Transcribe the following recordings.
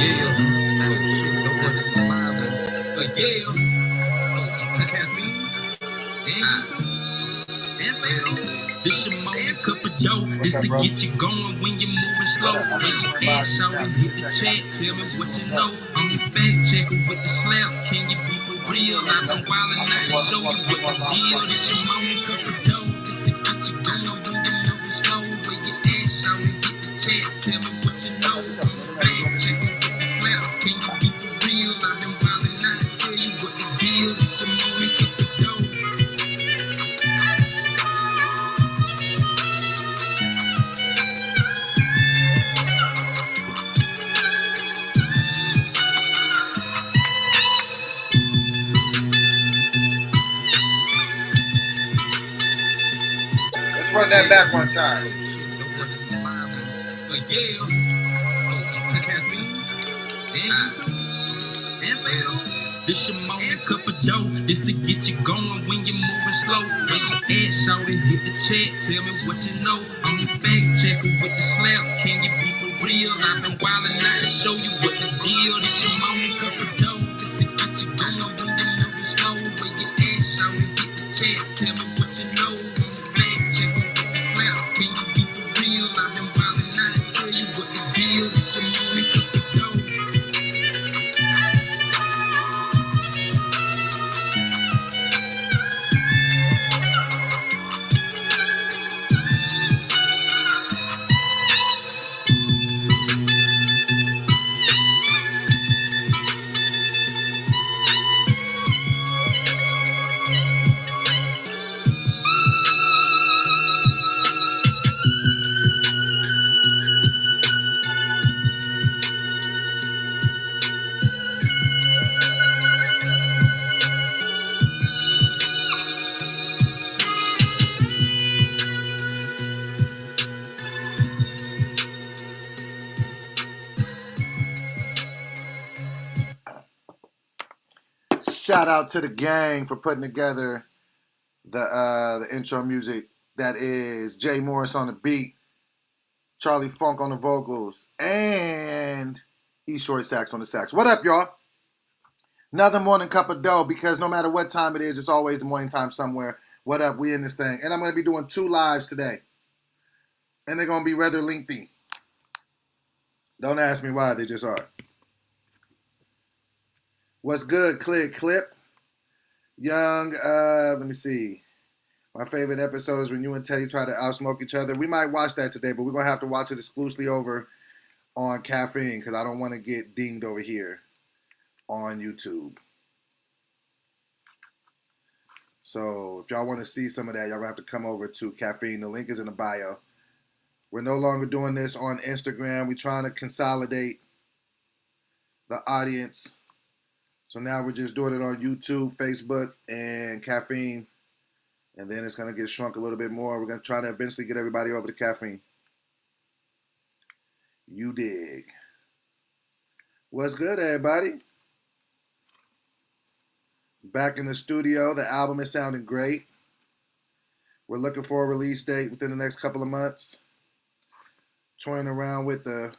yeah. Oh shit, no one is my mind. Yeah. Oh, caffeine. This your moment, cup of dough. This to get you going when you're moving slow. When your ass out and hit the chat, tell me what you know. I'm your fact checker with the slaps. Can you be for real? I've been wildin' out to show you what the deal. This your moment, cup of dough. This to get you going when you're moving slow. When your ass out and hit the chat, tell me what you know. I'm your fact checker with the slaps. Can you be for real? I've been wildin' out to tell you what the deal. This your moment, cup of dough. Run that back one time. This your moment, cup of dough. This to get you going when you're moving slow. When your ass out and hit the chat, tell me what you know. I'm your fact checker with the slaps. Can you be for real? I've been wildin' out to show you what the deal. This your moment, cup of dough. This to get you going when you're moving slow. When your ass out and hit the chat, tell me what you know. I'm your fact checker with the slaps. Can you be for real? I've been wildin' out to tell you what the deal. This your moment, cup of dough. Shout out to the gang for putting together the intro music. That is Jay Morris on the beat, Charlie Funk on the vocals, and E Short Sax on the sax. What up, y'all? Another morning cup of dough, because no matter what time it is, it's always the morning time somewhere. What up? We in this thing. And I'm going to be doing 2 lives today. And they're going to be rather lengthy. Don't ask me why, they just are. What's good, Clip? Young, let me see. My favorite episode is when you and Teddy try to outsmoke each other. We might watch that today, but we're going to have to watch it exclusively over on Caffeine, because I don't want to get dinged over here on YouTube. So if y'all want to see some of that, y'all going to have to come over to Caffeine. The link is in the bio. We're no longer doing this on Instagram. We're trying to consolidate the audience. So now we're just doing it on YouTube, Facebook, and Caffeine. And then it's going to get shrunk a little bit more. We're going to try to eventually get everybody over to Caffeine. You dig. What's good, everybody? Back in the studio. The album is sounding great. We're looking for a release date within the next couple of months. Toying around with the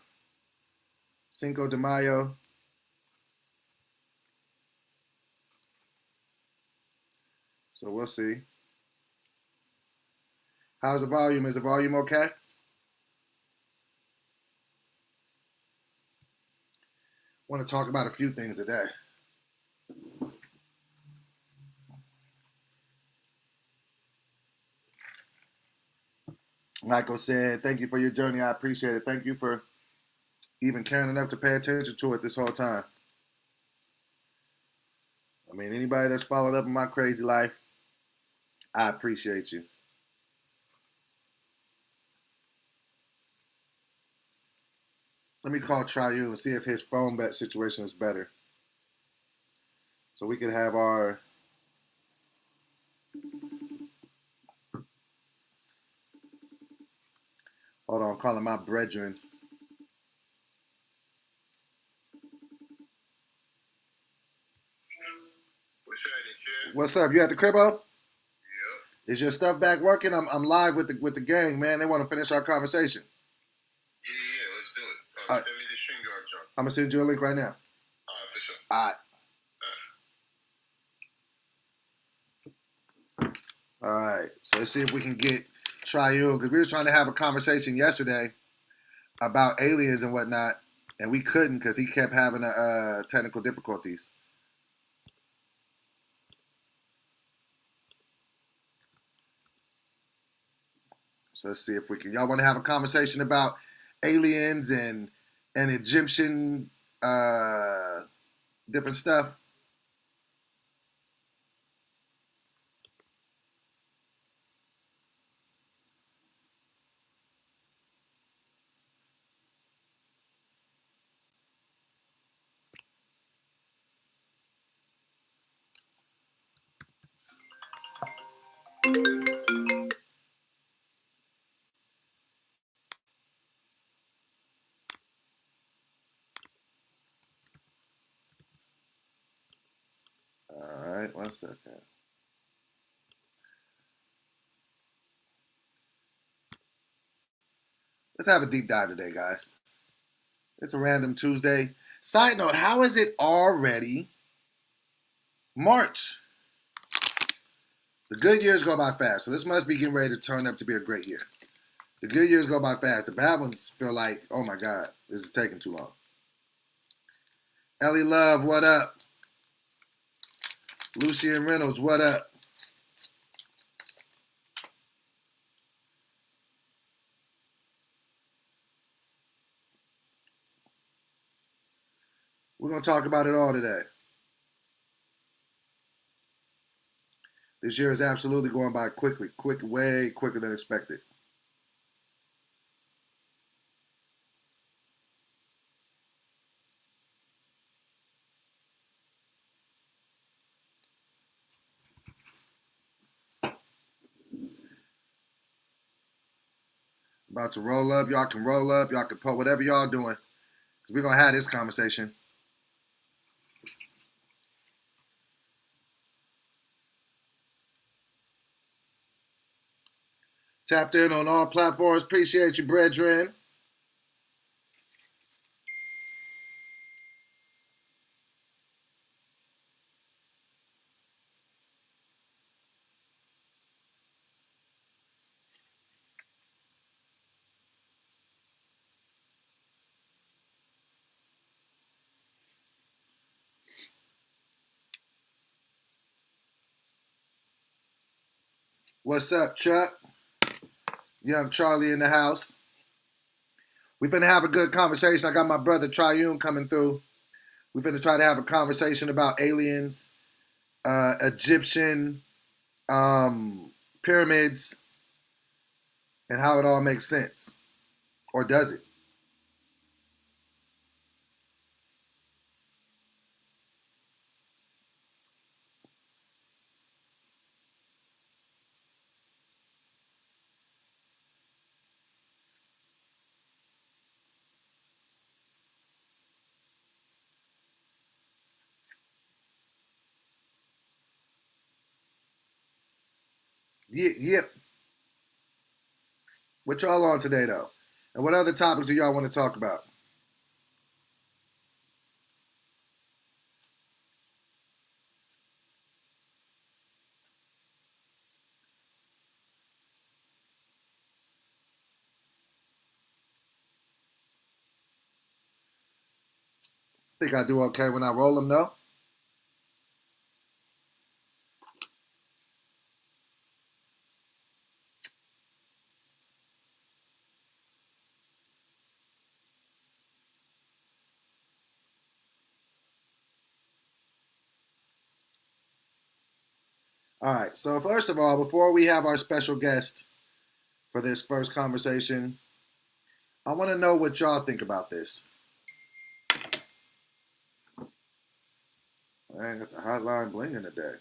Cinco de Mayo. So we'll see. How's the volume? Is the volume okay? I want to talk about a few things today. Michael said, thank you for your journey. I appreciate it. Thank you for even caring enough to pay attention to it this whole time. I mean, anybody that's followed up in my crazy life, I appreciate you. Let me call Triune and see if his phone bet situation is better. So we could have our... Hold on, I'm calling my brethren. What's up? You at the cribbo? Yep. Is your stuff back working? I'm live with the gang, man. They want to finish our conversation. Yeah, let's do it. Send me the StreamYard junk. I'm gonna send you a link right now. For sure. All right. All right. So let's see if we can get Triune, because we were trying to have a conversation yesterday about aliens and whatnot, and we couldn't because he kept having technical difficulties. So let's see if we can. Y'all want to have a conversation about aliens and Egyptian different stuff? All right, 1 second. Let's have a deep dive today, guys. It's a random Tuesday. Side note, how is it already March? The good years go by fast, so this must be getting ready to turn up to be a great year. The good years go by fast. The bad ones feel like, oh my God, this is taking too long. Ellie Love, what up? Lucian Reynolds, what up? We're going to talk about it all today. This year is absolutely going by quickly, way quicker than expected. About to roll up. Y'all can roll up. Y'all can put whatever y'all doing. Because we're going to have this conversation. Tapped in on all platforms. Appreciate you, brethren. What's up, Chuck? Young Charlie in the house. We finna have a good conversation. I got my brother Triune coming through. We finna try to have a conversation about aliens, Egyptian pyramids, and how it all makes sense. Or does it? Yep. What y'all on today, though? And what other topics do y'all want to talk about? Think I do okay when I roll them, though? All right. So first of all, before we have our special guest for this first conversation, I want to know what y'all think about this. I ain't got the hotline blinging today.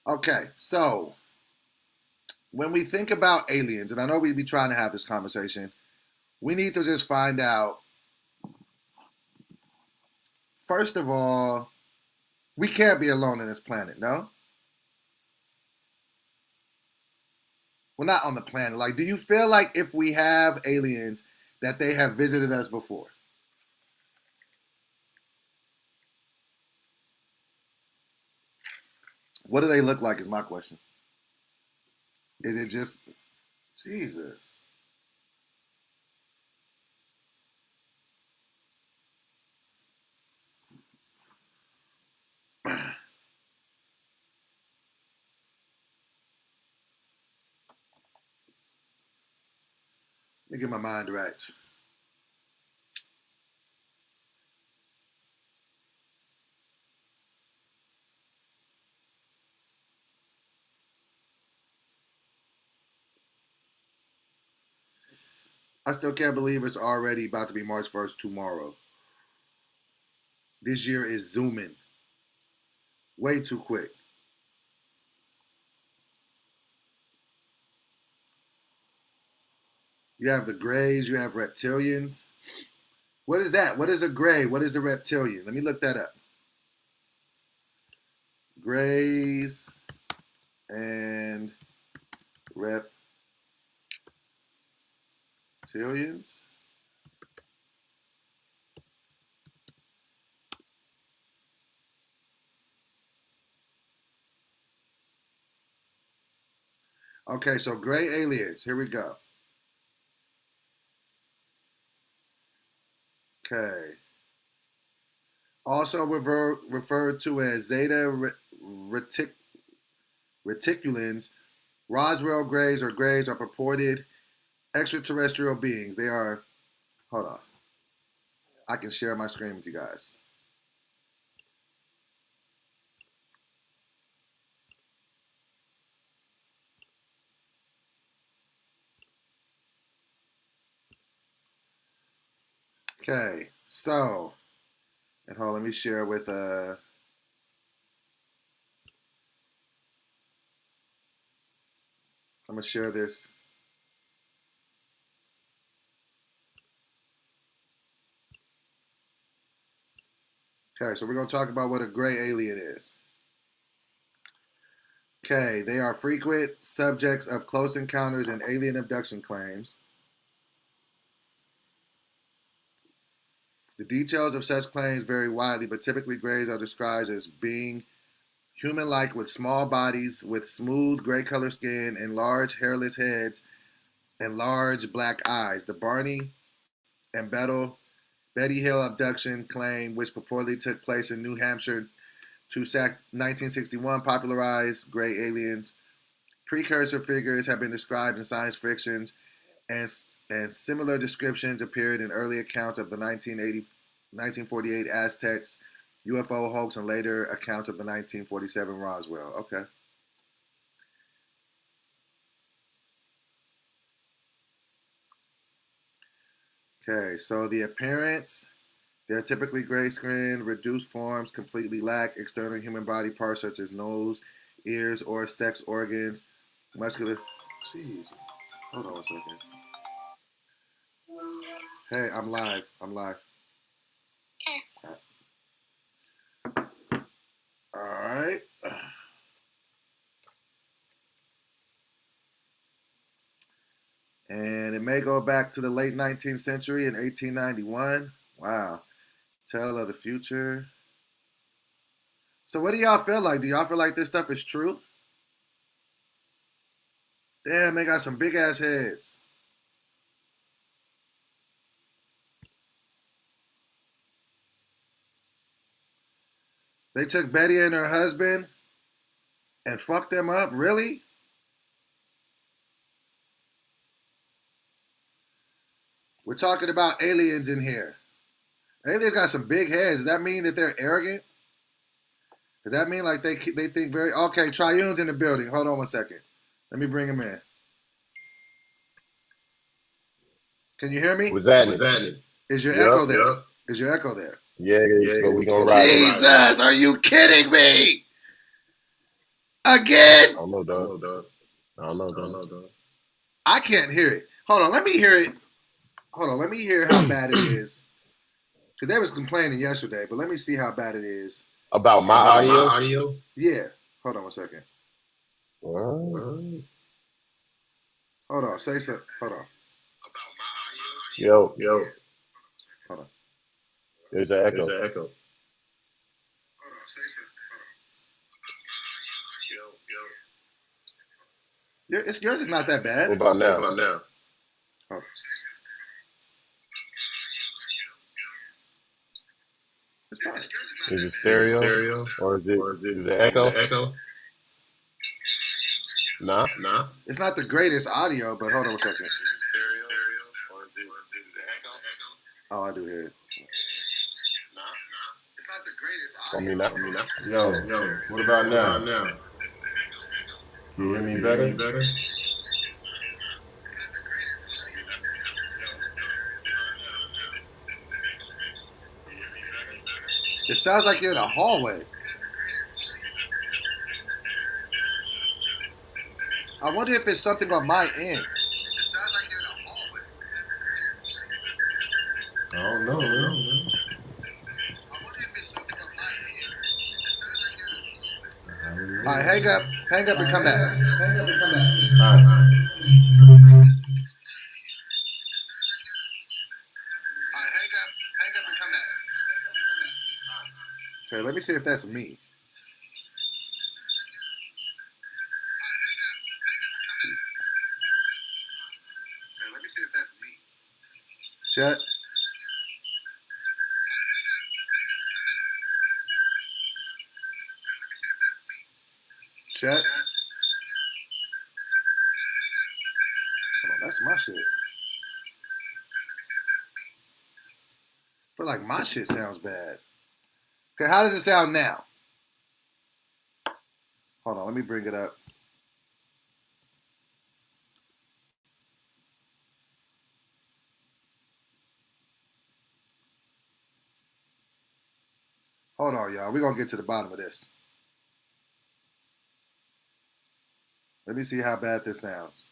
Okay, so when we think about aliens, and I know we'd be trying to have this conversation, we need to just find out. First of all, we can't be alone in this planet, no? Well, not on the planet. Like, do you feel like if we have aliens that they have visited us before? What do they look like is my question. Is it just Jesus? Let me get my mind right. I still can't believe it's already about to be March 1st tomorrow. This year is zooming way too quick. You have the grays, you have reptilians. What is that? What is a gray? What is a reptilian? Let me look that up. Grays and reptilians. Okay, so gray aliens. Here we go. Okay. Also referred to as Zeta reticulans, Roswell grays or grays are purported extraterrestrial beings. They are, hold on. I can share my screen with you guys. Okay, so, and hold on, let me share with, I'm going to share this. Okay, so we're going to talk about what a gray alien is. Okay, they are frequent subjects of close encounters and alien abduction claims. The details of such claims vary widely, but typically grays are described as being human-like with small bodies, with smooth gray color skin and large hairless heads and large black eyes. The Barney and Betty Hill abduction claim, which purportedly took place in New Hampshire to 1961, popularized gray aliens. Precursor figures have been described in science fictions, and similar descriptions appeared in early accounts of the 1948 Aztecs UFO hoax and later accounts of the 1947 Roswell. Okay. Okay, so the appearance, they're typically gray-skinned, reduced forms, completely lack external human body parts such as nose, ears, or sex organs, muscular. Jeez, hold on a second. Hey, I'm live. I'm live. Okay. All right. And it may go back to the late 19th century in 1891. Wow. Tale of the future. So what do y'all feel like? Do y'all feel like this stuff is true? Damn, they got some big ass heads. They took Betty and her husband and fucked them up? Really? We're talking about aliens in here. Aliens got some big heads. Does that mean that they're arrogant? Does that mean like they think very... Okay, Triune's in the building. Hold on one second. Let me bring him in. Can you hear me? What's that? Is your echo there? Yep. Is your echo there? Yeah, it is. But we gonna ride. Jesus, are you kidding me? Again? I don't know, dog. I don't know, dog. I can't hear it. Hold on, let me hear it. Hold on, let me hear how bad it is. Because they was complaining yesterday, but let me see how bad it is. About my audio? Yeah. Hold on one second. What? Hold on, say something. Hold on. Yo. Hold on. There's an echo. Hold on, say something. Yours is not that bad. What about now? Hold on. Is it stereo? Or is it echo? Nah. It's not the greatest audio, but hold on a second. Oh, I do hear it. It's not the greatest audio. I mean, Yo, what about now? Can you hear me better? It sounds like you're in a hallway. I wonder if it's something on my end. It sounds like you're in a hallway. I don't know, man. I wonder if it's something on my end. It sounds like you're in a hallway. All right, hang up and come back. All right. Okay, let me see if that's me. Chat. Chat. Hold on, that's my shit. I feel like my shit sounds bad. Okay, how does it sound now? Hold on, let me bring it up. Hold on, y'all. We're going to get to the bottom of this. Let me see how bad this sounds.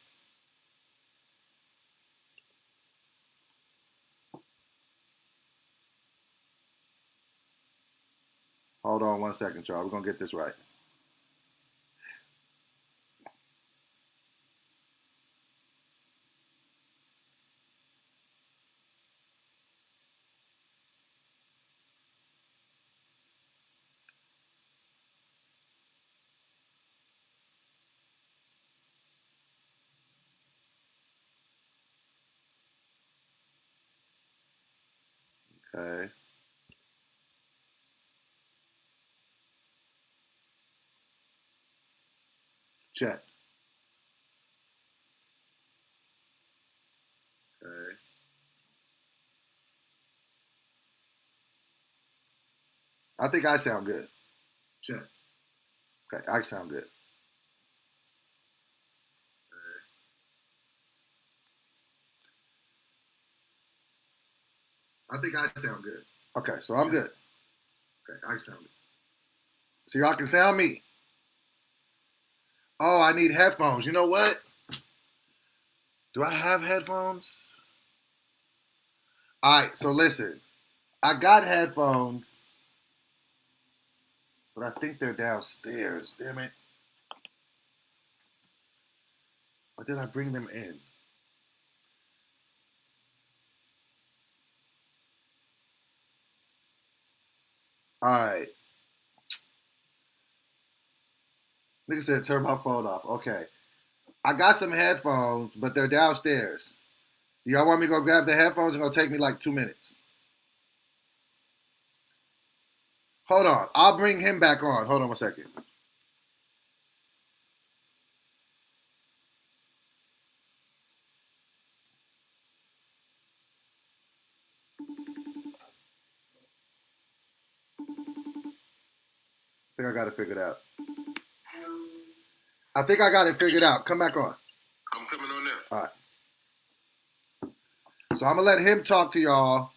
Hold on one second, y'all. We're going to get this right. Okay. Check. Okay. I think I sound good. Check. Okay, I sound good. I think I sound good. Okay, so I'm good. Okay, I sound good. So y'all can sound me. Oh, I need headphones. You know what? Do I have headphones? All right, so listen. I got headphones, but I think they're downstairs. Damn it. Or did I bring them in? All right. Nigga said turn my phone off. Okay. I got some headphones, but they're downstairs. Do y'all want me to go grab the headphones? It's going to take me like 2 minutes. Hold on. I'll bring him back on. Hold on one second. I think I got it figured out. I think I got it figured out. Come back on. I'm coming on now. All right. So I'm going to let him talk to y'all.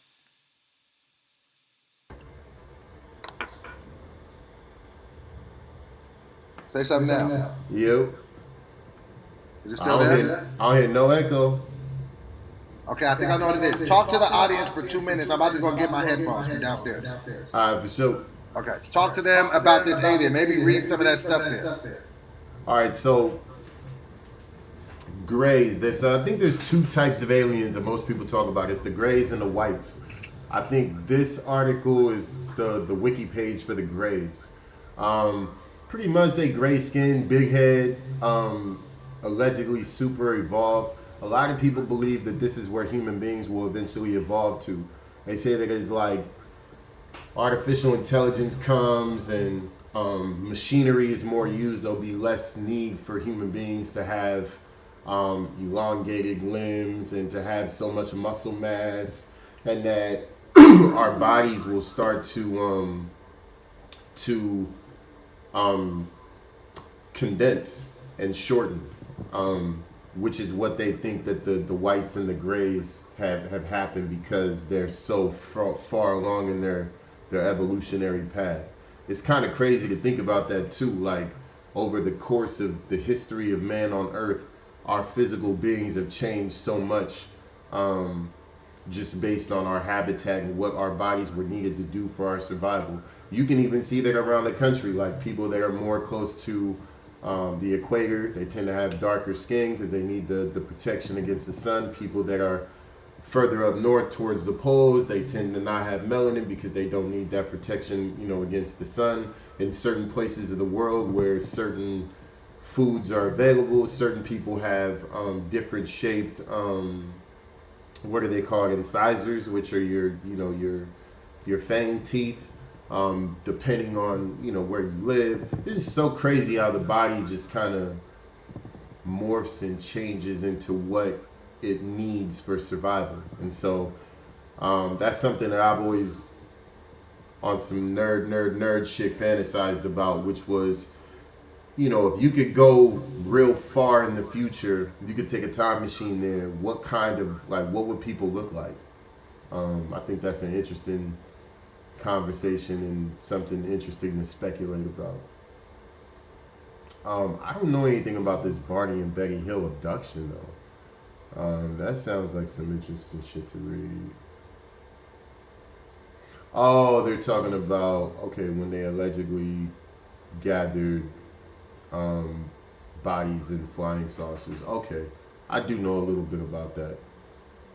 Say something now. Yo. Is it still there? I don't hear no echo. Okay, I think I know what it is. Talk to the audience for 2 minutes. I'm about to go get my headphones from downstairs. All right, for sure. Okay, talk to them about this alien. Maybe read some of that stuff there. All right, so grays. I think there's two types of aliens that most people talk about. It's the grays and the whites. I think this article is the wiki page for the grays. Pretty much they gray skin, big head, allegedly super evolved. A lot of people believe that this is where human beings will eventually evolve to. They say that it's like artificial intelligence comes and machinery is more used. There'll be less need for human beings to have elongated limbs and to have so much muscle mass, and that our bodies will start to condense and shorten, which is what they think that the whites and the grays have happened because they're so far along in their evolutionary path. It's kind of crazy to think about that too. Like over the course of the history of man on Earth, our physical beings have changed so much, just based on our habitat and what our bodies were needed to do for our survival. You can even see that around the country, like people that are more close to the equator, they tend to have darker skin because they need the protection against the sun. People that are further up north towards the poles, they tend to not have melanin because they don't need that protection, against the sun. In certain places of the world where certain foods are available, certain people have different shaped, what do they call it, incisors, which are your fang teeth, depending on where you live. This is so crazy how the body just kind of morphs and changes into what it needs for survival. And so that's something that I've always, on some nerd shit, fantasized about, which was, if you could go real far in the future, if you could take a time machine there, what would people look like? I think that's an interesting conversation and something interesting to speculate about. I don't know anything about this Barney and Betty Hill abduction though. That sounds like some interesting shit to read. Oh, they're talking about, when they allegedly gathered bodies in flying saucers. Okay, I do know a little bit about that.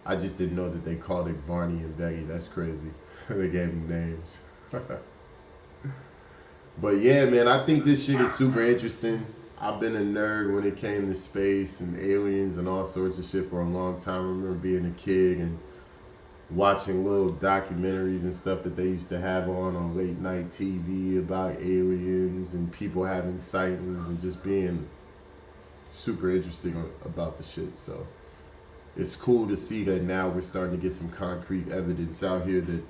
I just didn't know that they called it Barney and Betty. That's crazy. They gave them names. But yeah, man, I think this shit is super interesting. I've been a nerd when it came to space and aliens and all sorts of shit for a long time. I remember being a kid and watching little documentaries and stuff that they used to have on late night TV about aliens and people having sightings and just being super interesting about the shit. So it's cool to see that now we're starting to get some concrete evidence out here that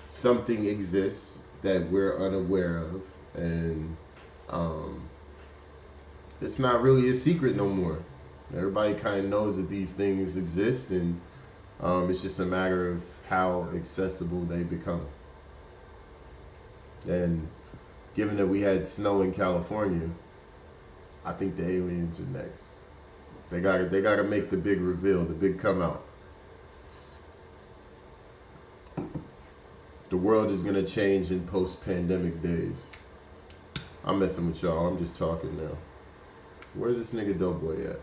something exists that we're unaware of, and it's not really a secret no more. Everybody kind of knows that these things exist, and it's just a matter of how accessible they become. And given that we had snow in California, I think the aliens are next. They gotta make the big reveal, the big come out. The world is gonna change in post-pandemic days. I'm messing with y'all. I'm just talking now. Where's this nigga Doughboy at?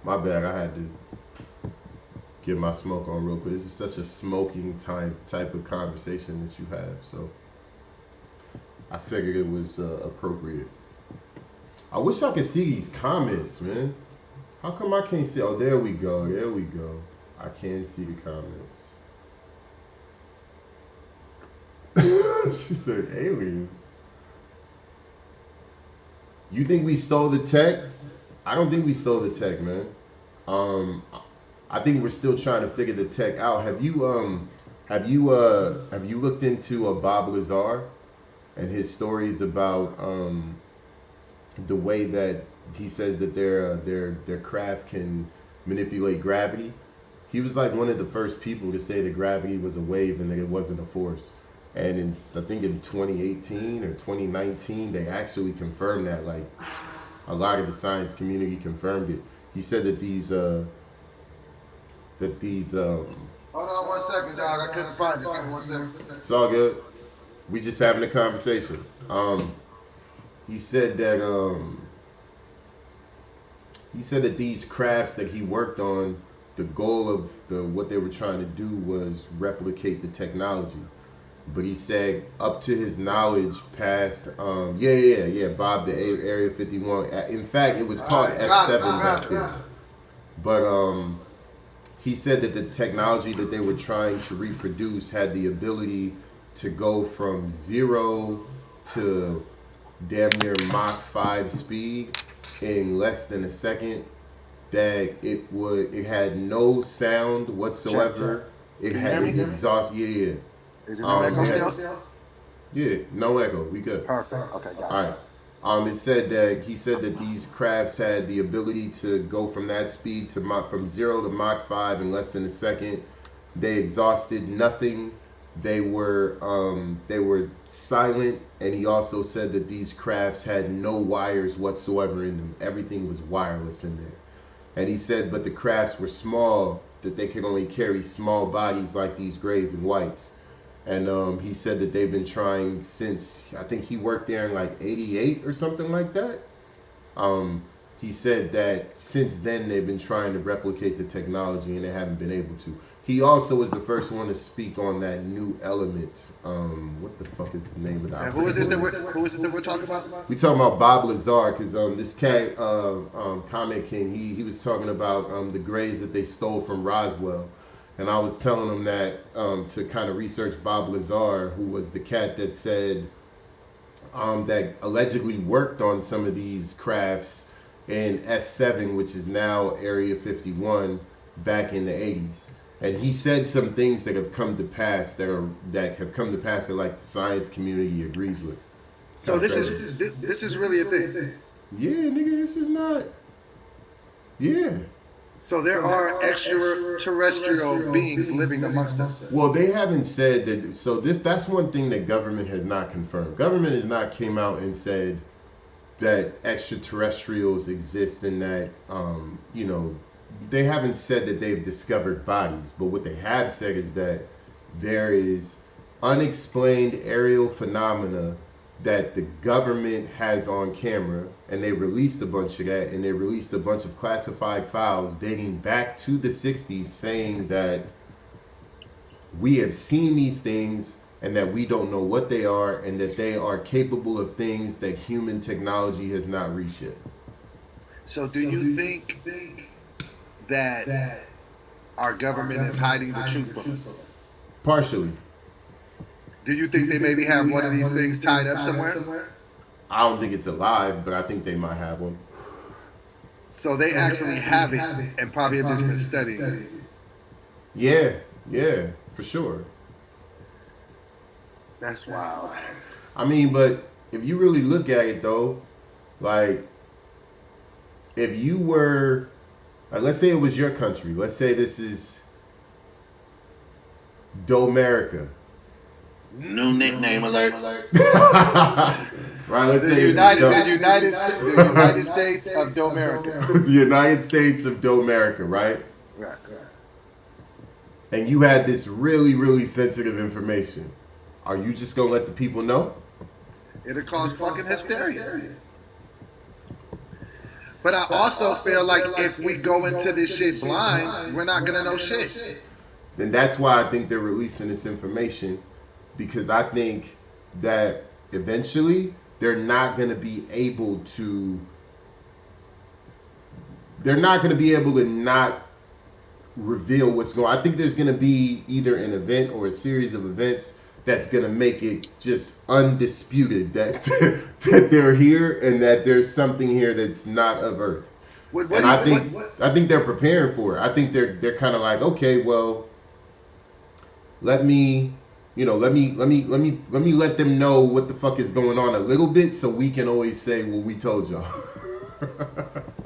My bad, I had to get my smoke on real quick. This is such a smoking type of conversation that you have, so I figured it was appropriate. I wish I could see these comments, man. How come I can't see? Oh, there we go. I can see the comments. She said aliens. You think we stole the tech? I don't think we stole the tech, man. I think we're still trying to figure the tech out. Have you looked into Bob Lazar and his stories about the way that he says that their craft can manipulate gravity? He was like one of the first people to say that gravity was a wave and that it wasn't a force. And I think in 2018 or 2019, they actually confirmed that. Like, a lot of the science community confirmed it. He said that these Hold on 1 second, dog. I couldn't find this. Give me 1 second. it's all good. We just having a conversation. He said that these crafts that he worked on, the goal of what they were trying to do was replicate the technology. But he said, up to his knowledge, past Bob, the Area 51. In fact, it was called S7 back then. But he said that the technology that they were trying to reproduce had the ability to go from 0 to damn near Mach 5 speed in less than a second. That it had no sound whatsoever. It had an exhaust. Yeah. Is it no echo still? Yeah, no echo. We good. Perfect. Okay, got it. All right. He said that these crafts had the ability to go from that speed to from 0 to Mach 5 in less than a second. They exhausted nothing. They were silent, and he also said that these crafts had no wires whatsoever in them. Everything was wireless in there. And he said, but the crafts were small, that they could only carry small bodies like these grays and whites. And he said that they've been trying since, I think he worked there in like 88 or something like that. He said that since then they've been trying to replicate the technology and they haven't been able to. He also was the first one to speak on that new element. What the fuck is the name of that? And who is this that we're talking about? We talking about Bob Lazar, because this cat, Comic King, he was talking about the grays that they stole from Roswell. And I was telling him that to kind of research Bob Lazar, who was the cat that said that allegedly worked on some of these crafts in S7, which is now Area 51, back in the 80s. And he said some things that have come to pass that like the science community agrees with. So this is really a thing. Yeah, nigga, this is not. Yeah. So there are extraterrestrial beings living amongst us. Well, they haven't said that. So that's one thing that government has not confirmed. Government has not came out and said that extraterrestrials exist and that they haven't said that they've discovered bodies. But what they have said is that there is unexplained aerial phenomena that the government has on camera, and they released a bunch of that, and they released a bunch of classified files dating back to the 60s saying that we have seen these things and that we don't know what they are and that they are capable of things that human technology has not reached yet. So do you think that our government is hiding the truth from us? Partially. Do you think they maybe have one of these things tied up somewhere? I don't think it's alive, but I think they might have one. So they actually have it and probably have just been studying it. Yeah, for sure. That's wild. I mean, but if you really look at it though, like if you were, let's say it was your country. Let's say this is Domerica. New nickname alert. Right, let's say the United States of Domerica. The United States of Domerica, right? Right. And you had this really, really sensitive information. Are you just gonna let the people know? It'll cause fucking hysteria. But I also feel like if we go into this shit blind, we're not gonna know shit. Then that's why I think they're releasing this information, because I think that eventually they're not gonna be able to not reveal what's going on. I think there's going to be either an event or a series of events that's going to make it just undisputed that that they're here and that there's something here that's not of Earth. I think they're preparing for it. I think they're kind of like, okay, well, let me let them know what the fuck is going on a little bit so we can always say, well, we told y'all.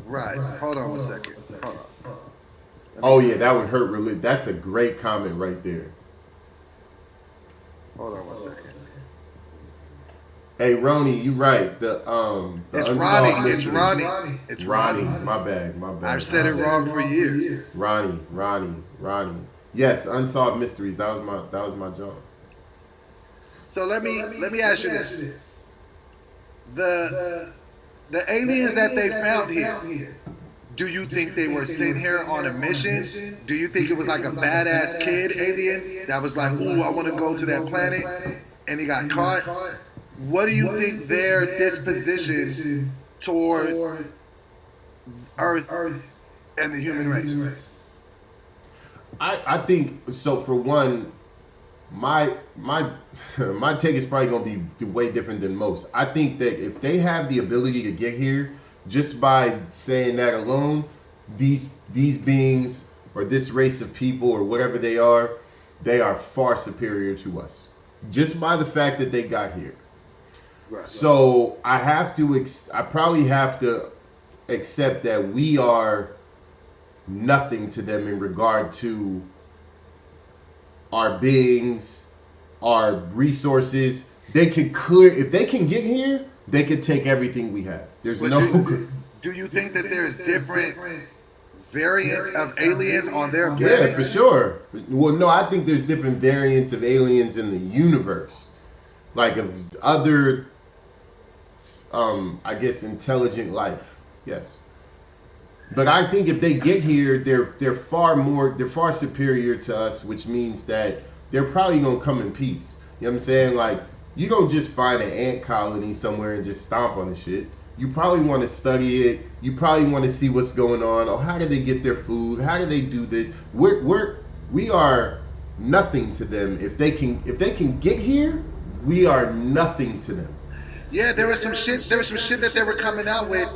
Right. Hold on 1 second. Hold on. Oh yeah, that would hurt really. That's a great comment right there. Hold on 1 second. Hey, Roni, you right. The It's unsolved Ronnie. It's mystery. Ronnie. It's Ronnie. Ronnie. My bad. My bad. I've said it wrong for years. Ronnie. Yes, unsolved mysteries. That was my job. So let me ask you this: the aliens that they found here. Do you think they were sent here on a mission? Do you think it was like a badass kid alien that was like, ooh, I want to go to that planet, and he got caught? What do you think their disposition toward Earth and the human race? I think so. For one, my my take is probably gonna be way different than most. I think that if they have the ability to get here, just by saying that alone, these beings or this race of people or whatever they are far superior to us. Just by the fact that they got here. Right. So I probably have to accept that we are nothing to them in regard to our beings, our resources. They could if they can get here, they could take everything we have. There's but no. Do you think that there's different variants of aliens on their planet? Yeah, for sure. Well, no, I think there's different variants of aliens in the universe, like of other, I guess, intelligent life. Yes. But I think if they get here, they're far superior to us, which means that they're probably gonna come in peace. You know what I'm saying? Like, you don't just find an ant colony somewhere and just stomp on the shit. You probably want to study it. You probably want to see what's going on. Oh, how do they get their food? How do they do this? We are nothing to them. If they can get here, we are nothing to them. Yeah, there was some shit that they were coming out with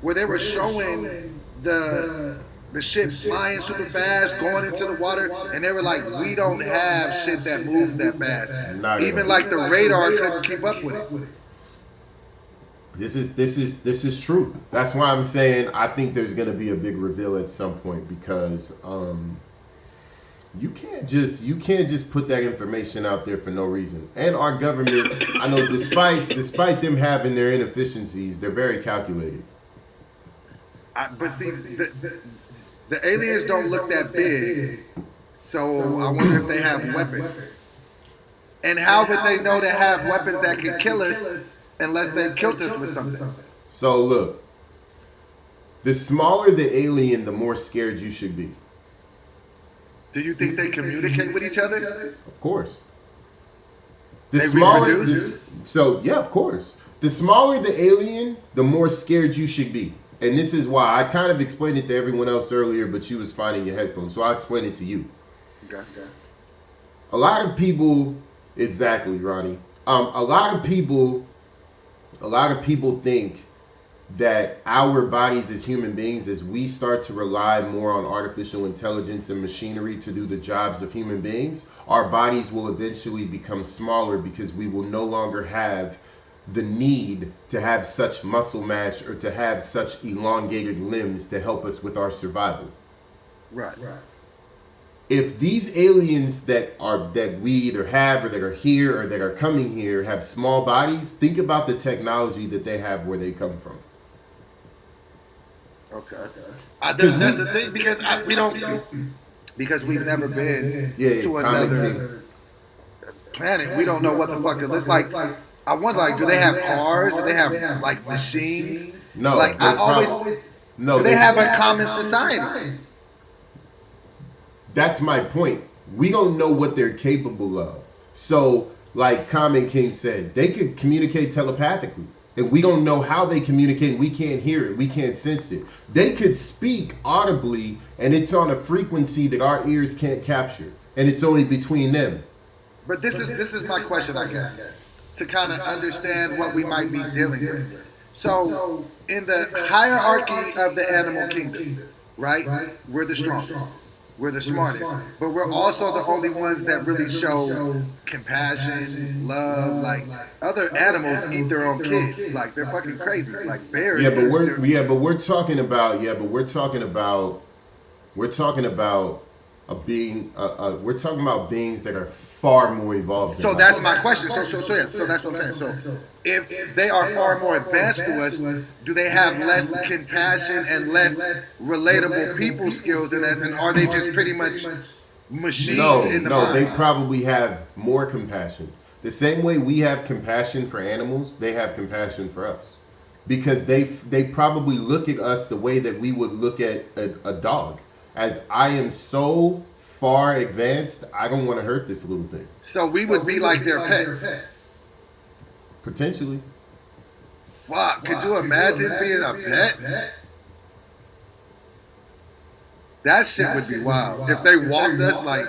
where they were showing the shit flying super fast, going into the water, and they were like, we don't have shit that moves that fast. Even like the radar couldn't keep up with it. This is true. That's why I'm saying I think there's gonna be a big reveal at some point, because you can't just put that information out there for no reason. And our government, I know, despite them having their inefficiencies, they're very calculated. But see, the aliens don't look that big, so I wonder if they have weapons. And how would they know to have weapons that can kill us unless they killed us with something? So look, the smaller the alien, the more scared you should be. Do you think they communicate with each other? Of course. They reproduce? So yeah, of course. The smaller the alien, the more scared you should be. And this is why I kind of explained it to everyone else earlier, but you was finding your headphones, so I'll explain it to you. Okay. A lot of people, exactly, Ronnie. A lot of people think that our bodies as human beings, as we start to rely more on artificial intelligence and machinery to do the jobs of human beings, our bodies will eventually become smaller because we will no longer have the need to have such muscle mass or to have such elongated limbs to help us with our survival. Right. If these aliens that we either have or that are here or that are coming here have small bodies, think about the technology that they have where they come from. Okay. That's the thing, because we've never been to another planet. We don't know what the fuck it looks like. I wonder, like, do they have cars? Do they have like machines? No. Like, do they have a common society? That's my point. We don't know what they're capable of. So, like Common King said, they could communicate telepathically. And we don't know how they communicate. We can't hear it. We can't sense it. They could speak audibly, and it's on a frequency that our ears can't capture. And it's only between them. But this is my question, I guess, to kind of understand what we might be dealing with. So, in the hierarchy of the animal kingdom, right, we're the strongest. We're the smartest, but we're also the only ones that really show compassion, love. Like, other animals eat their own kids. Like, they're fucking crazy. Like bears. We're talking about a being. We're talking about beings that are far more evolved. So that's my question. So yeah. So that's what I'm saying. So if they are far more advanced to us, do they have less compassion and less relatable people skills than us? And are they just pretty much machines in the mind? They probably have more compassion. The same way we have compassion for animals, they have compassion for us. Because they probably look at us the way that we would look at a dog. As I am so far advanced, I don't want to hurt this little thing. So we would be like their pets. Potentially. Fuck, could you imagine being a pet? That shit would be wild. If they walked us like...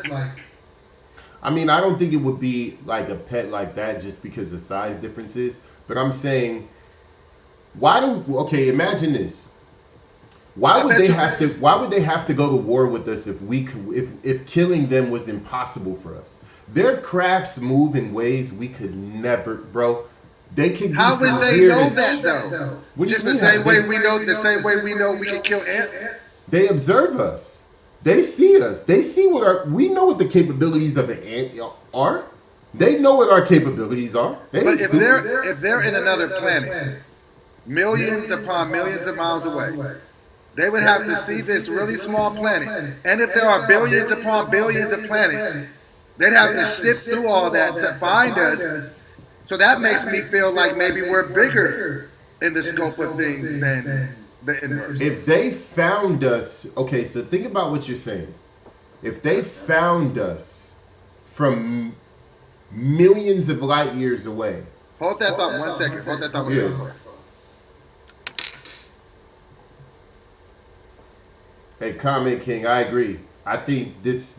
I mean, I don't think it would be like a pet like that just because of size differences. But I'm saying, imagine this. Why would they have to go to war with us if killing them was impossible for us? Their crafts move in ways we could never, bro. They can. How would they know that though? Just the same way we know we can kill ants. They observe us. They see us. They see we know what the capabilities of an ant are. They know what our capabilities are. But if they're in another planet, millions upon millions of miles away, they would have to see this really small planet. And if there are billions upon billions of planets, they'd have to sift through all that to find us. So that makes me feel like maybe we're bigger in the scope of things than the inverse. If they found us, okay, so think about what you're saying. If they found us from millions of light years away. Hold that thought 1 second. Hold that thought 1 second. Hey, Comment King, I agree. I think this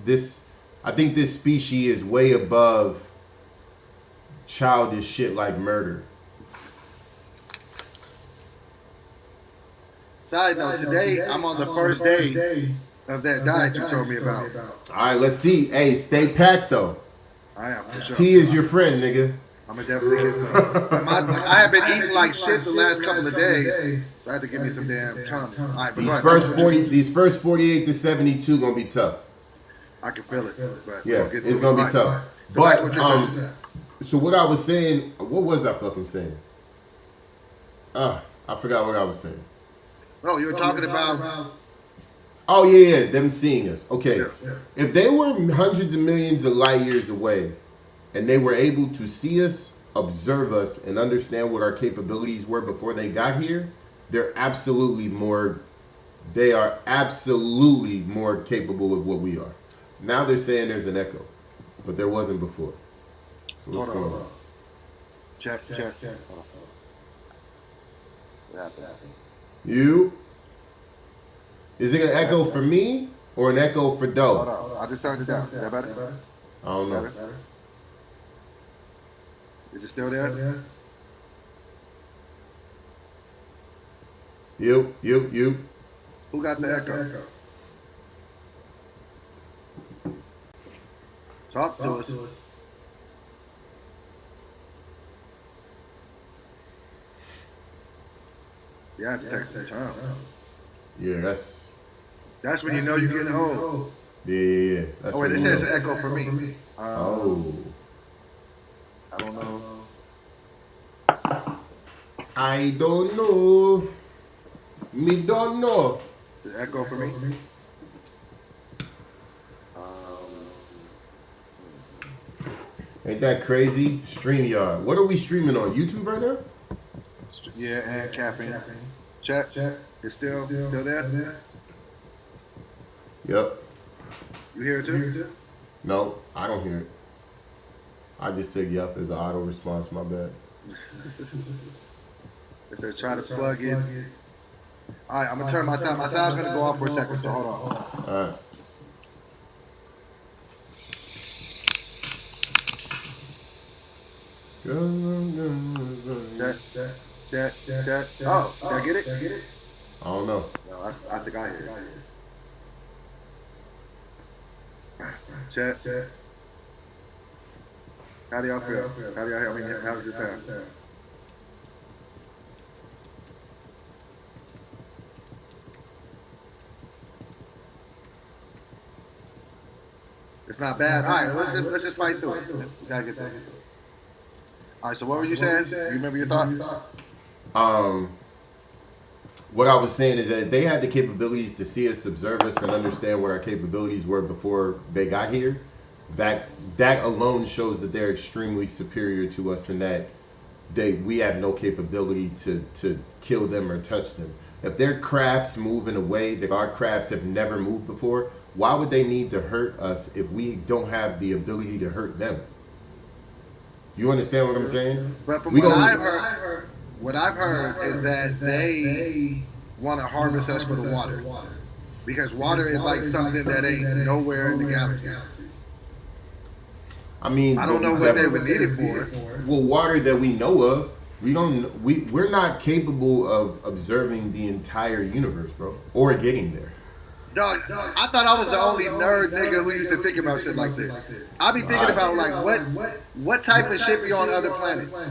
species is way above childish shit like murder. Side note, today I'm on the first day of that diet you told me about. All right, let's see. Hey, stay packed though. I am for sure. T is your friend, nigga. I'm gonna definitely get some. I have been eating like shit the last couple of days, so I have to give me some damn Tums. All right, these first 48 to 72 gonna be tough. I can feel it. But yeah, it's gonna be tough. So but what you're saying. So what I was saying, what was I fucking saying? I forgot what I was saying. No, you were talking about. Oh yeah, them seeing us. Okay, Yeah. If they were hundreds of millions of light years away, and they were able to see us, observe us, and understand what our capabilities were before they got here, they are absolutely more capable of what we are. Now they're saying there's an echo, but there wasn't before. So what's going on? Check. What happened? You? Is it an echo for me or an echo for Doe? Hold on. I just turned it down. Is that better? I don't know. Better? Is it still there? You. Who got the echo? Talk to us. Yeah, I have to take some Tums. Yeah, that's when you know you're getting old. Yeah. Oh wait, they said it's an echo for me. I don't know. I don't know. Me don't know. It's an echo for me. Ain't that crazy? StreamYard. What are we streaming on? YouTube right now? Yeah, and caffeine. Check. It's still there? Yep. You hear it too? No, I don't hear it. I just said yep as an auto response, my bad. It says try to plug in. Alright, I'm gonna turn my sound. My sound's gonna go off for a second, so hold on. Alright. Check. Oh, did I get it? I don't know. No, I think I hear it. Check. How do y'all feel? How do y'all hear? I mean, how does it sound? It's not bad. All right, let's just fight through it. We gotta get there. All right. So what were you saying? You remember your thought? What I was saying is that they had the capabilities to see us, observe us, and understand what our capabilities were before they got here. That alone shows that they're extremely superior to us, and that we have no capability to kill them or touch them. If their crafts move in a way that our crafts have never moved before, why would they need to hurt us if we don't have the ability to hurt them? You understand what I'm saying? But from what I've heard is that they want to harvest us for the water, because water is like something that ain't nowhere in the galaxy. I mean, I don't know what they would need it for. Well, water that we know of, we're not capable of observing the entire universe, bro, or getting there. Dog, I thought I was the only nerd nigga who used to think about shit like this. I be thinking about like what type of shit be on other planets.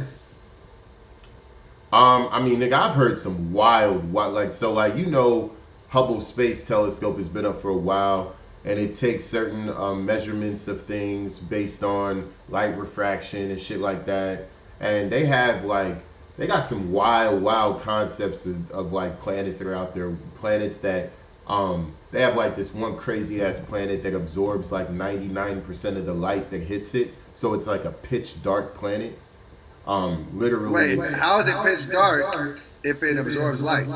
I mean, nigga, I've heard some wild, like, you know, Hubble Space Telescope has been up for a while, and it takes certain measurements of things based on light refraction and shit like that. And they got some wild concepts of like planets that are out there, planets that, they have like this one crazy ass planet that absorbs like 99% of the light that hits it. So it's like a pitch dark planet. Literally. Wait, how is it pitch dark if it absorbs light?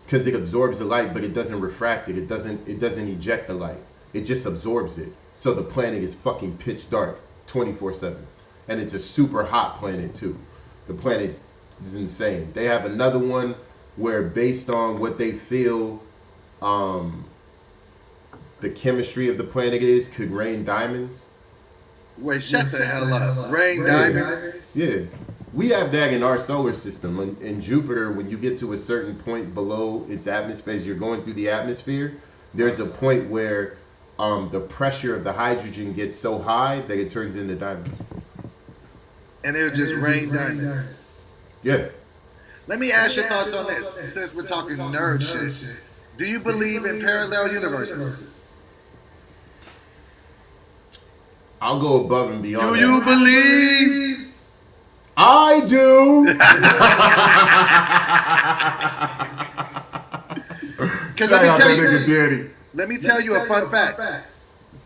Because it absorbs the light, but it doesn't refract it. It doesn't eject the light. It just absorbs it. So the planet is fucking pitch dark 24/7. And it's a super hot planet too. The planet is insane. They have another one where, based on what they feel the chemistry of the planet could rain diamonds. Wait, shut the hell up. Rain diamonds? Yeah. We have that in our solar system. In Jupiter, when you get to a certain point below its atmosphere, as you're going through the atmosphere, there's a point where the pressure of the hydrogen gets so high that it turns into diamonds. And it'll just rain diamonds. Yeah. Let me ask your thoughts on this, since we're talking nerd shit. Do you believe in parallel universes? I'll go above and beyond. Do you believe? I do. Because let me tell you a fun fact.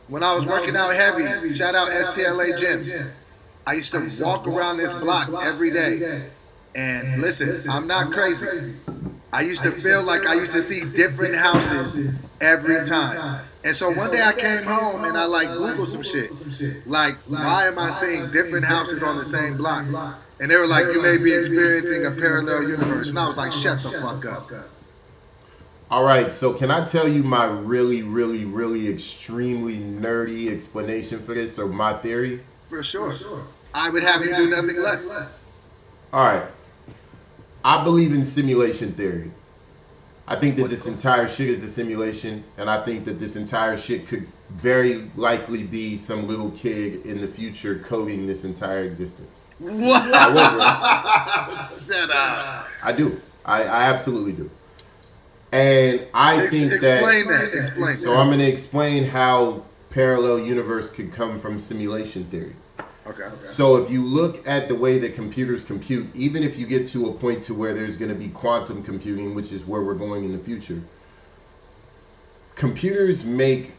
When I was working out heavy, shout out STLA Gym, I used to walk around this block every day. And listen, I'm not crazy. I used to feel like I used to see different houses every time. And so one day I came home and I like Googled some shit. Like, why am I seeing different houses on the same block? And they were like, you may be experiencing a parallel universe. And I was like, shut the fuck up. All right, so can I tell you my really extremely nerdy explanation for this, or my theory? For sure. I would have you do nothing less. All right. I believe in simulation theory. I think that this entire shit is a simulation, and I think that this entire shit could very likely be some little kid in the future coding this entire existence. What? However, shut up. I do. I absolutely do. And I think explain that. So I'm going to explain how parallel universe could come from simulation theory. Okay. So if you look at the way that computers compute, even if you get to a point to where there's going to be quantum computing, which is where we're going in the future, computers make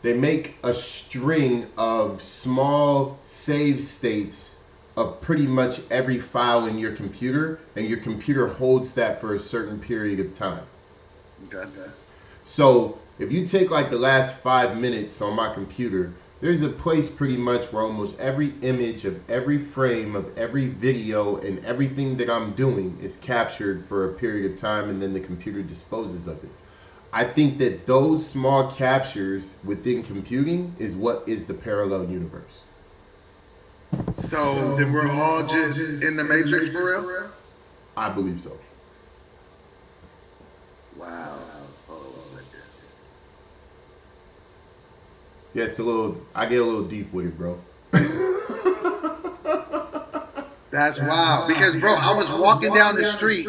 they make a string of small save states of pretty much every file in your computer, and your computer holds that for a certain period of time. Okay. So if you take like the last 5 minutes on my computer, there's a place pretty much where almost every image of every frame of every video and everything that I'm doing is captured for a period of time, and then the computer disposes of it. I think that those small captures within computing is what is the parallel universe. So then we're all just in the Matrix for real? I believe so. Wow. Hold on a second. Yeah, it's I get a little deep with it, bro. That's wild. Because, bro, I was walking down the street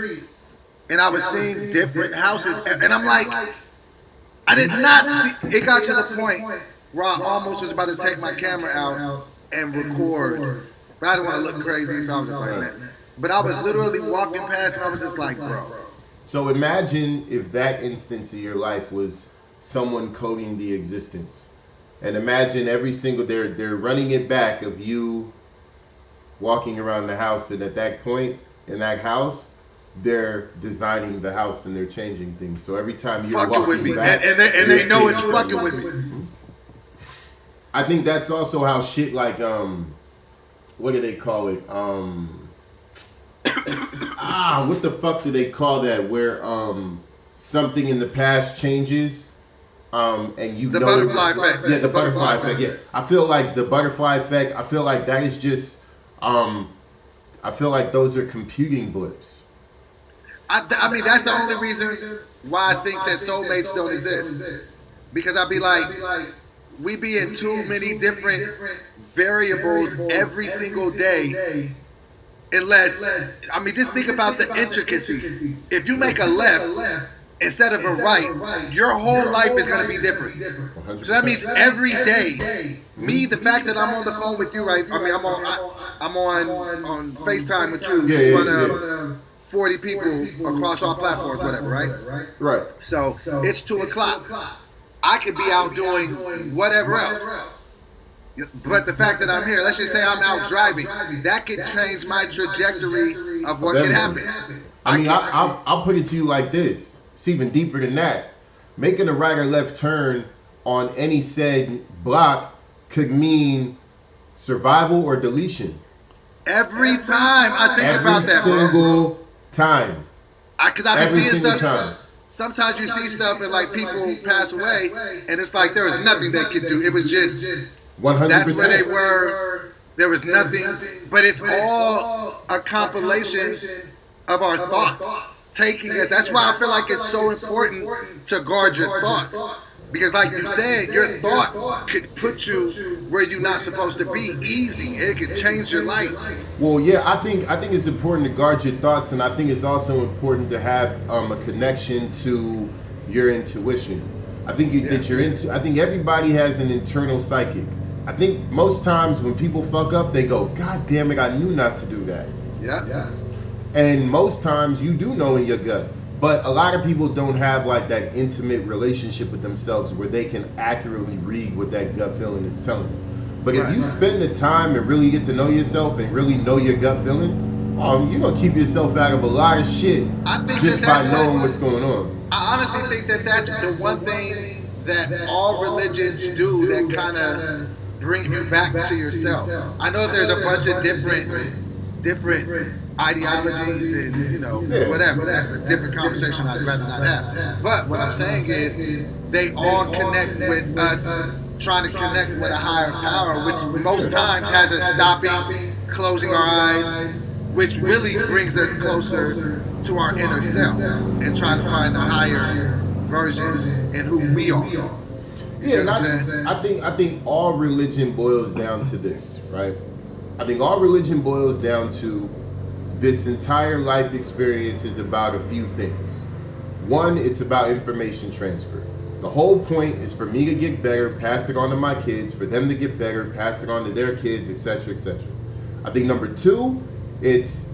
and I was seeing different houses. And I'm like, I did not see. It got to the point where I almost was about to take my camera out and record, but I didn't want to look crazy, so I was just like, man. But I was literally walking past, and I was just like, bro. So imagine if that instance of your life was someone coding the existence, and imagine every single they're running it back of you walking around the house, and at that point in that house, they're designing the house and they're changing things. So every time you're fucking walking with me, back, and they know it's fucking with me. I think that's also how shit like what do they call it? What the fuck do they call that? Where something in the past changes, and you the know butterfly effect. Yeah, the butterfly effect. Yeah, I feel like the butterfly effect. I feel like that is just. I feel like those are computing blips. I mean, that's the only reason why I think that soulmates don't exist. Because I'd be like, we be in too many different variables every single day. Unless, I mean, just think about the intricacies. If you make a left instead of a right, your whole life is going to be different. 100%. So that means every day, me, the fact that I'm on the phone with you, right? I mean, I'm on FaceTime with you in front of 40 people across all platforms, whatever, right? Right. So it's 2 o'clock. I could be out doing whatever else. But the fact that I'm here, let's just say I'm out driving, that could change my trajectory of what could happen. I mean, I'll put it to you like this. It's even deeper than that. Making a right or left turn on any said block could mean survival or deletion. Every time I think about that, every single time. Because I've been Every seeing single stuff. time. Sometimes you see stuff and like people pass away, and it's like there was nothing they could do. It was just 100%. that's where they were. There was nothing, but it's all a compilation of our thoughts taking us. That's why I feel like it's so important to guard your thoughts. Because like you said, your thought could put you where you're not supposed to be easy. It could change your life. Well, yeah, I think it's important to guard your thoughts, and I think it's also important to have a connection to your intuition. I think I think everybody has an internal psychic. I think most times when people fuck up, they go, "God damn it, I knew not to do that." Yeah. And most times you do know in your gut. But a lot of people don't have like that intimate relationship with themselves where they can accurately read what that gut feeling is telling them. But if you spend the time and really get to know yourself and really know your gut feeling, you're going to keep yourself out of a lot of shit just by knowing what's going on. I honestly think that that's the one thing that all religions do that kind of bring you back to yourself. I know there's a bunch of different ideologies and whatever. That's a different conversation I'd rather not have. But what I'm saying is they all connect with us trying to connect with a higher power, which most times has us stopping, closing our eyes, which really brings us closer to our inner self and trying to find a higher version in who we are. Yeah, and I think all religion boils down to this, right? I think all religion boils down to this entire life experience is about a few things. One, it's about information transfer. The whole point is for me to get better, pass it on to my kids, for them to get better, pass it on to their kids, etc., etc. I think number two, it's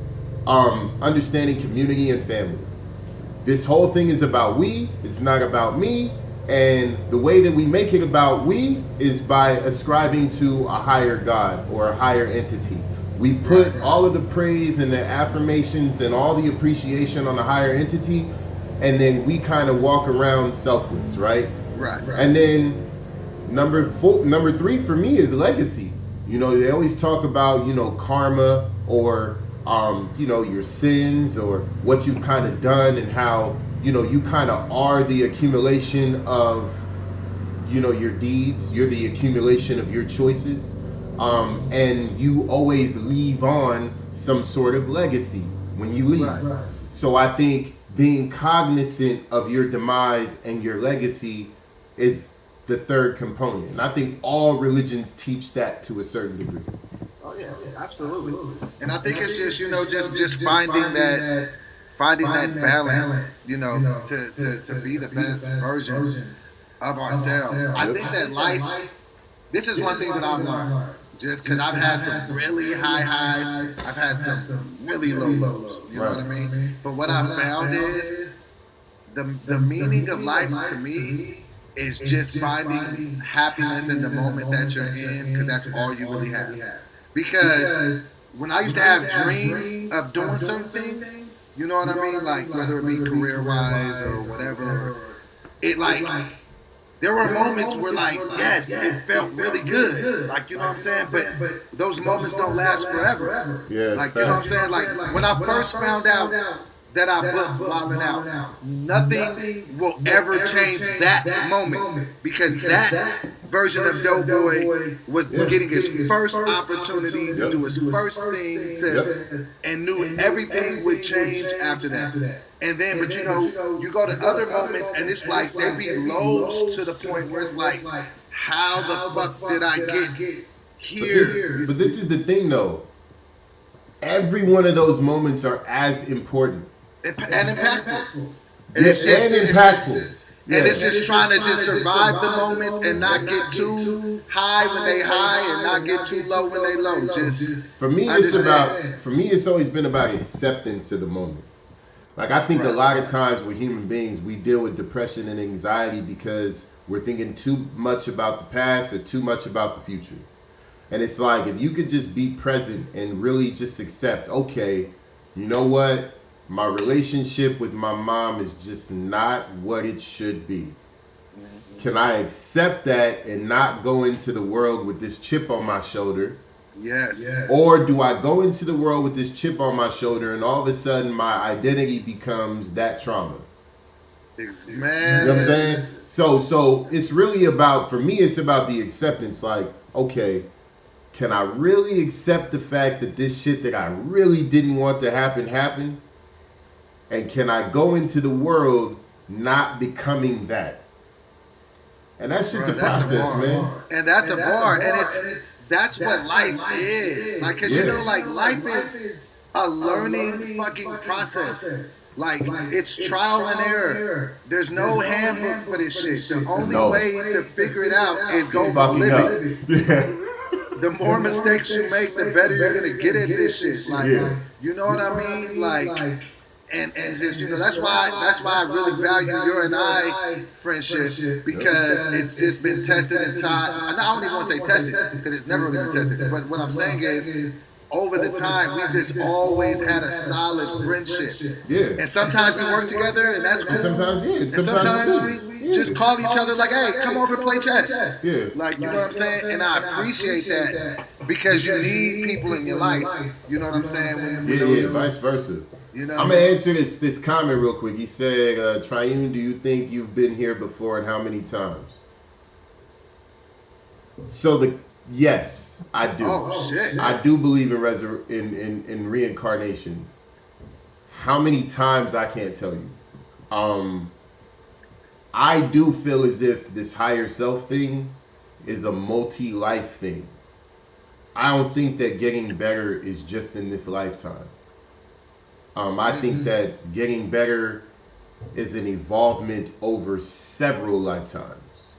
understanding community and family. This whole thing is about we, it's not about me, and the way that we make it about we is by ascribing to a higher God or a higher entity. We put all of the praise and the affirmations and all the appreciation on a higher entity, and then we kind of walk around selfless, right? Right. And then number three for me is legacy. They always talk about, karma or, your sins or what you've kind of done and how, you kind of are the accumulation of, your deeds. You're the accumulation of your choices. And you always leave on some sort of legacy when you leave. Right. So I think being cognizant of your demise and your legacy is the third component. And I think all religions teach that to a certain degree. Oh yeah, absolutely. And I think it's just, just finding that balance, to be the best versions of ourselves. I think that life, this is one thing that I've learned. Just because I've had some really high highs, I've had some really low lows. You know what I mean? But what I found is the meaning of life to me is just finding happiness in the moment that you're in, because that's all you really have. Because when I used to have dreams of doing certain things, you know what I mean? Like whether it be career-wise or whatever, it like there were moments where like, yes, it felt really good. Like, you know what I'm saying? But those moments don't last forever. Yeah, like, you know what I'm saying? Like when I first found out that I booked Wildin' Out, nothing will ever change that moment, because that version of Doughboy was getting his first opportunity to do his first thing and knew everything would change after that. And then, but you know, you go to other moments and it's like there be lows to the point where it's like, how the fuck did I get here? But this is the thing though. Every one of those moments are as important. And impactful. And it's impactful. And it's just trying to just survive the moments and not get too high when they high and not get too low when they low. Just for me, it's always been about acceptance of the moment. Like I think a lot of times with human beings, we deal with depression and anxiety because we're thinking too much about the past or too much about the future. And it's like, if you could just be present and really just accept, okay, you know what? My relationship with my mom is just not what it should be. Can I accept that and not go into the world with this chip on my shoulder? Yes. Or do I go into the world with this chip on my shoulder and all of a sudden my identity becomes that trauma? Man, you know what I'm saying? So it's really about, for me, it's about the acceptance. Like, okay, can I really accept the fact that this shit that I really didn't want to happen happened? And can I go into the world not becoming that? And that shit's a process, man. And that's a bar. And that's what life is. Like, cause you know, like life is a learning fucking process. Like it's trial and error. There's no handbook for this shit. The only way to figure it out is go live it. The more mistakes you make, the better you're gonna get at this shit. Like, you know what I mean? Like. And just, you know, that's why I really value your and I friendship, because it's just been tested and taught. I don't even want to say tested, because it's never really been tested. But what I'm saying is, over the time, we just always had a solid friendship. Yeah. And sometimes we work together, and that's cool. And sometimes we just call each other like, hey, come over and play chess. Yeah. Like, you know what I'm saying? And I appreciate that, because you need people in your life. You know what I'm saying? When vice versa. You know? I'm gonna answer this comment real quick. He said, Triune, do you think you've been here before, and how many times? So yes, I do. Oh shit! I do believe in reincarnation. How many times, I can't tell you. I do feel as if this higher self thing is a multi-life thing. I don't think that getting better is just in this lifetime. I think that getting better is an evolvement over several lifetimes.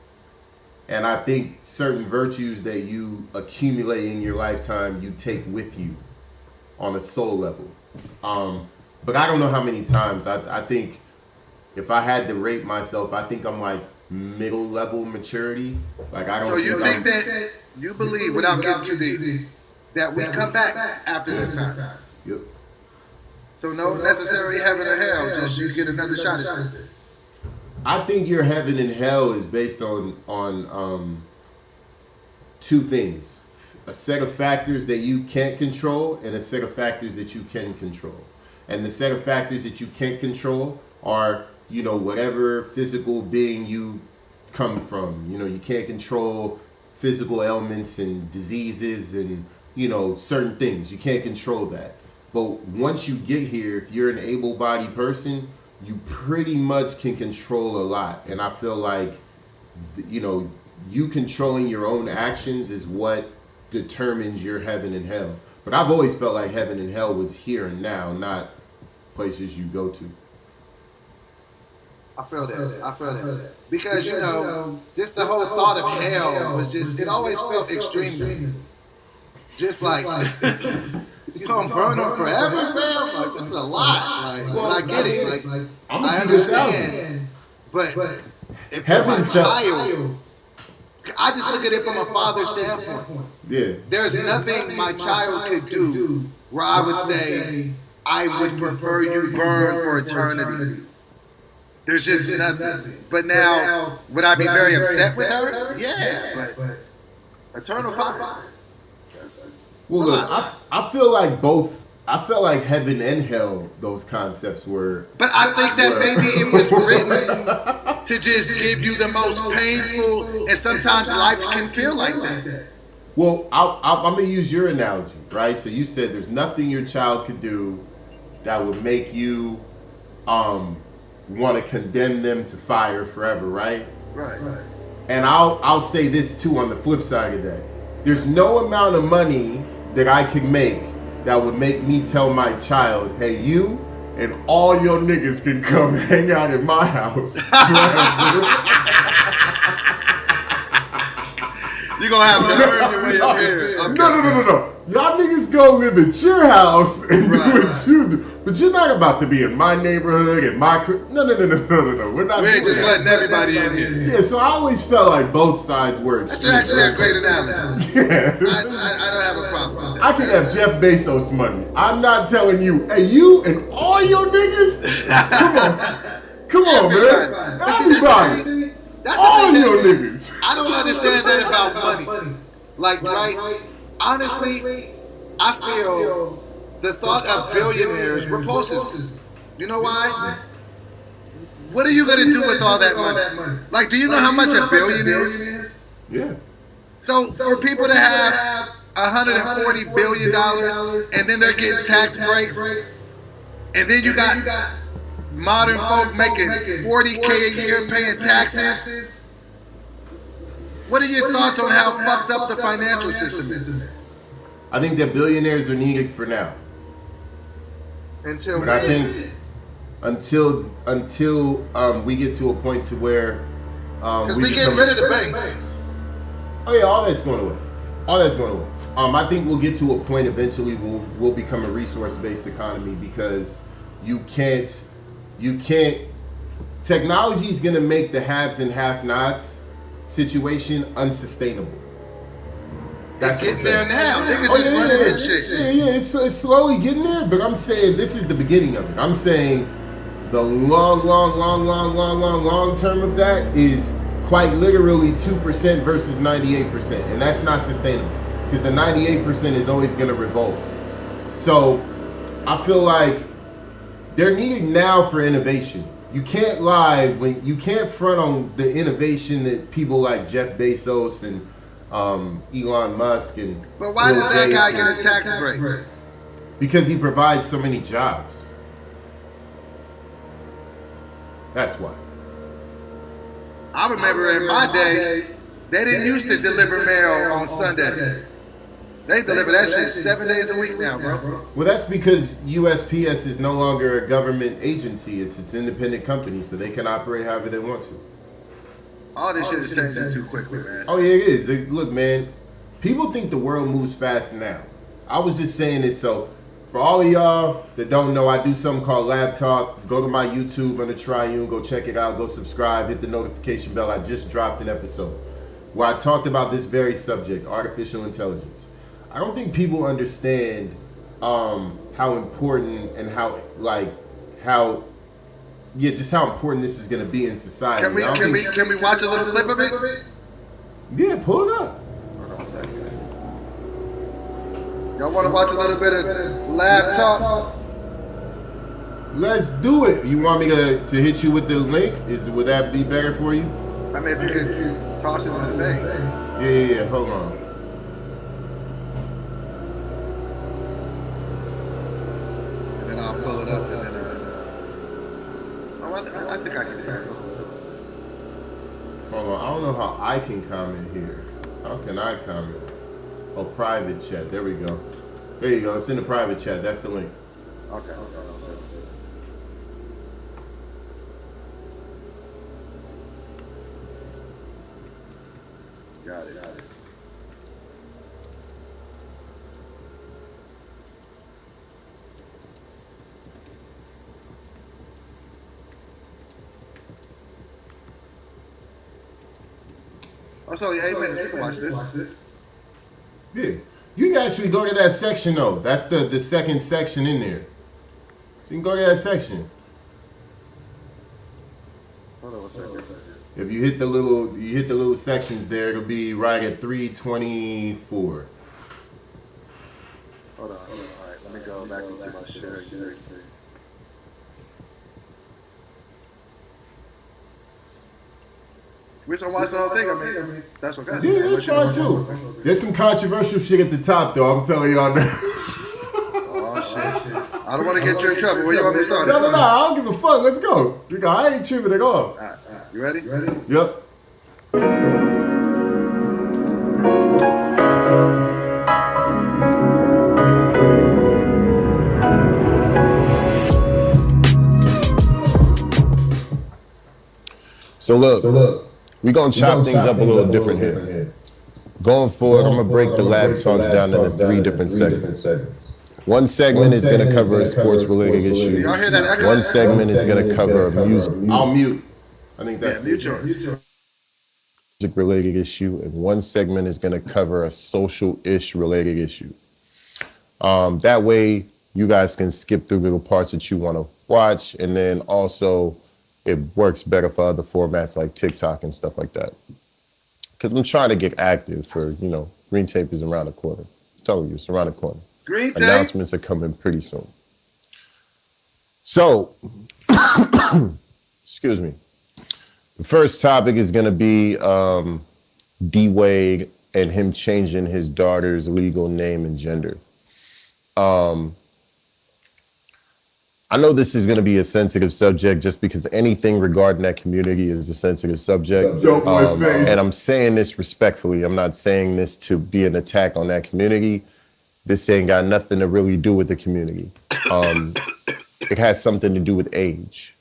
And I think certain virtues that you accumulate in your lifetime, you take with you on a soul level. But I don't know how many times. I think if I had to rate myself, I think I'm like middle level maturity. Like I don't. So you think that you believe, without getting too deep, that we come back after this time? Yep. So no necessary heaven or hell, just you get another shot at this. I think your heaven and hell is based on two things: a set of factors that you can't control and a set of factors that you can control. And the set of factors that you can't control are, you know, whatever physical being you come from. You know, you can't control physical ailments and diseases and, you know, certain things. You can't control that. But once you get here, if you're an able-bodied person, you pretty much can control a lot. And I feel like, you know, you controlling your own actions is what determines your heaven and hell. But I've always felt like heaven and hell was here and now, not places you go to. I feel that. I feel that. Because, you know, just the whole thought of hell was just, it always felt extreme. Just like, you gonna burn them forever, fam? Like, this is a lot. Like, well, I get it. Like, I understand. But if you're my child, I just look at it from a father's standpoint. Yeah. There's nothing my child could do where I would say, I would prefer you burn for eternity. There's just nothing. But now, would I be very upset with her? Yeah, but eternal fire. Well, look, I feel like both. I felt like heaven and hell, those concepts were. But I think that maybe it was written to just give you the most painful, and sometimes life can feel like that. Well, I'm going to use your analogy, right? So you said there's nothing your child could do that would make you want to condemn them to fire forever, right? Right. And I'll say this too on the flip side of that. There's no amount of money that I could make that would make me tell my child, hey, you and all your niggas can come hang out at my house. You're going to have to earn your way up here. Okay. No. Y'all niggas go live at your house and do what you do. But you're not about to be in my neighborhood and my crib. No. We're not. We ain't just letting everybody in here. Yeah, so I always felt like both sides were. That's actually a great analogy. Yeah. I don't have a problem with that. I can have Jeff Bezos money. I'm not telling you, hey, you and all your niggas? Come on, man. Everybody. That's all your niggas. I don't understand that about money. Like, right? Honestly, I feel the thought of billionaires repulses me. You know why? What are you going to do with all that money? Like, do you know how much a billion is? Yeah. So for people to have $140 billion and then they're getting tax breaks, and then you got modern folk making $40K a year paying taxes. What are your thoughts on how fucked up the financial system is? I think that billionaires are needed for now. Until but I think until we get to a point to where because we get rid of the banks. Oh yeah, all that's going away. I think we'll get to a point eventually we'll become a resource-based economy because you can't. Technology is gonna make the haves and have-nots situation unsustainable. That's getting there now. Niggas is running this shit. Yeah, it's slowly getting there, but I'm saying this is the beginning of it. I'm saying the long term of that is quite literally 2% versus 98%, and that's not sustainable because the 98% is always going to revolt. So I feel like they're needed now for innovation. You can't lie when you can't front on the innovation that people like Jeff Bezos and Elon Musk and. But why does that guy get a tax break? Because he provides so many jobs. That's why. I remember in my day, they didn't used to deliver mail on Sunday. They deliver that shit 7 days a week now, bro. Well, that's because USPS is no longer a government agency. It's an independent company, so they can operate however they want to. All this shit is changing too quickly, man. Oh, yeah, it is. Look, man, people think the world moves fast now. I was just saying this, so for all of y'all that don't know, I do something called Lab Talk. Go to my YouTube on the Triune, go check it out, go subscribe, hit the notification bell. I just dropped an episode where I talked about this very subject, artificial intelligence. I don't think people understand how important and just how important this is going to be in society. Can we watch a little clip of it? Yeah, pull it up. Hold on a second. Y'all want to watch a little bit of Lab Talk? Let's do it. You want me to hit you with the link? Would that be better for you? I mean, if you could toss it in the thing. Yeah. Hold on. I'll pull it up and then I think I can hear it. Hold on, I don't know how I can comment here. How can I comment? Oh, private chat. There we go. There you go. It's in the private chat. That's the link. Okay. it's only 8 minutes. We can watch this. Yeah. You can actually go to that section though. That's the second section in there. So you can go to that section. Hold on one second. If you hit the little sections there, it'll be right at 324. Hold on. All right, let me go back into my share. We just gonna watch the whole thing. I mean, that's okay. Yeah, that's fine too. There's some controversial shit at the top though. I'm telling y'all now. Oh shit! I don't want to get you in trouble. Where you want me to start? No. I don't give a fuck. Let's go. I ain't tripping at all. All right. You ready? Yep. So look, we're going to chop things up a little different here. Going forward, I'm going to break the lab talks down into 3 different segments. One segment is going to cover a sports-related issue. Do y'all hear that echo? One segment is going to cover a music. I'll mute. I think that's mute yours. Music-related issue, and one segment is going to cover a social-ish related issue. That way, you guys can skip through the parts that you want to watch, and then also it works better for other formats like TikTok and stuff like that. Because I'm trying to get active for, Green Tape is around the corner. I'm telling you, it's around the corner. Green Tape? Announcements are coming pretty soon. So, excuse me. The first topic is going to be D-Wade and him changing his daughter's legal name and gender. I know this is going to be a sensitive subject just because anything regarding that community is a sensitive subject. And I'm saying this respectfully. I'm not saying this to be an attack on that community. This ain't got nothing to really do with the community. It has something to do with age.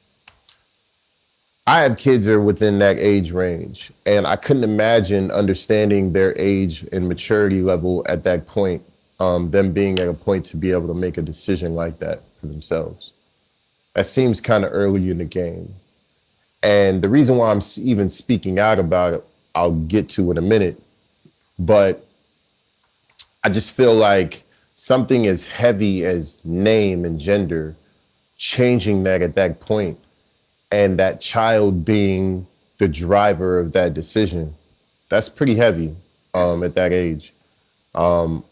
I have kids that are within that age range, and I couldn't imagine understanding their age and maturity level at that point, them being at a point to be able to make a decision like that for themselves. That seems kind of early in the game. And the reason why I'm even speaking out about it, I'll get to in a minute, but I just feel like something as heavy as name and gender, changing that at that point, and that child being the driver of that decision, that's pretty heavy at that age. And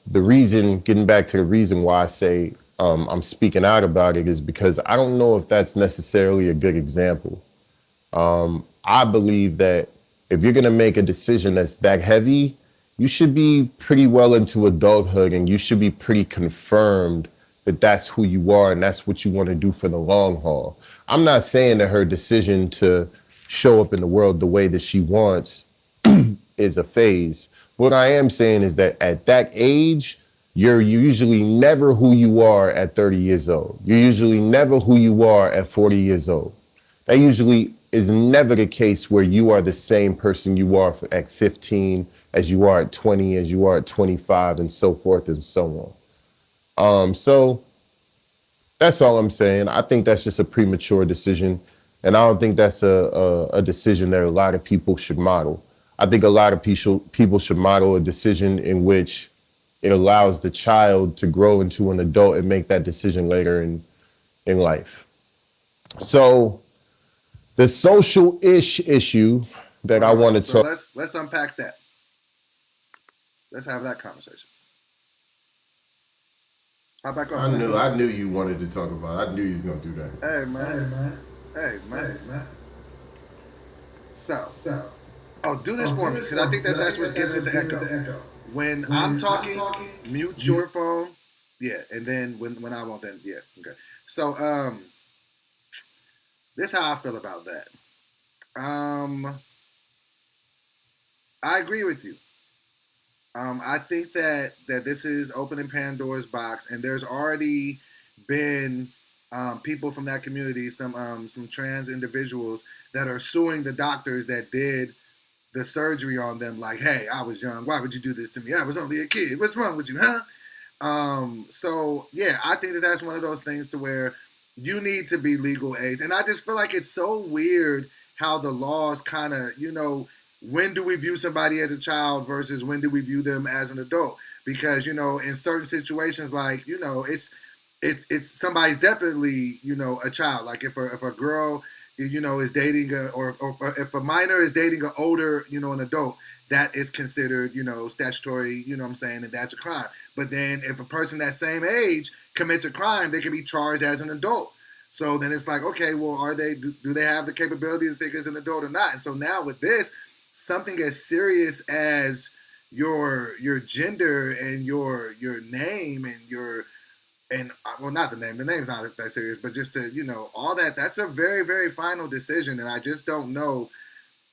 the reason, getting back to the reason why I say I'm speaking out about it is because I don't know if that's necessarily a good example. I believe that if you're gonna make a decision that's that heavy, you should be pretty well into adulthood and you should be pretty confirmed that that's who you are and that's what you want to do for the long haul. I'm not saying that her decision to show up in the world the way that she wants is a phase. What I am saying is that at that age, you're usually never who you are at 30 years old. You're usually never who you are at 40 years old. That usually is never the case where you are the same person you are at 15 as you are at 20, as you are at 25, and so forth and so on. So that's all I'm saying. I think that's just a premature decision. And I don't think that's a decision that a lot of people should model. I think a lot of people should model a decision in which it allows the child to grow into an adult and make that decision later in life. So the social-ish issue that I want to talk. Let's unpack that. Let's have that conversation. How back up? I knew you wanted to talk about it. I knew you was gonna do that. Hey man. So. Oh, do this for me because I think that's what's giving it the echo. When I'm talking, mute your phone. Yeah, and then when I won't, then yeah, okay. So this is how I feel about that. I agree with you. I think that this is opening Pandora's box, and there's already been people from that community, some trans individuals that are suing the doctors that did the surgery on them. Like, hey, I was young. Why would you do this to me? I was only a kid. What's wrong with you, huh? So yeah, I think that's one of those things to where you need to be legal age, and I just feel like it's so weird how the laws kind of, when do we view somebody as a child versus when do we view them as an adult? Because in certain situations, like it's somebody's definitely a child. Like if a girl is dating or if a minor is dating an older an adult, that is considered statutory, what I'm saying, and that's a crime. But then if a person that same age commits a crime, they can be charged as an adult. So then it's like, okay, well, do they have the capability to think as an adult or not? And so now with this, something as serious as your gender and your name and well, not the name. The name's not that serious, but just to all that. That's a very, very final decision, and I just don't know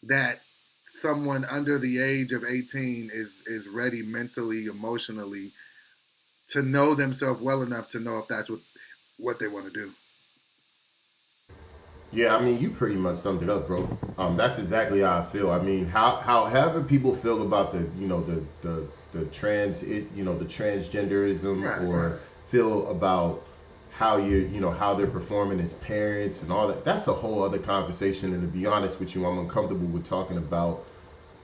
that someone under the age of 18 is ready mentally, emotionally to know themselves well enough to know if that's what they want to do. Yeah, I mean, you pretty much summed it up, bro. That's exactly how I feel. I mean, however people feel about the transgenderism, Right, or right. feel about how how they're performing as parents and all that. That's a whole other conversation. And to be honest with you, I'm uncomfortable with talking about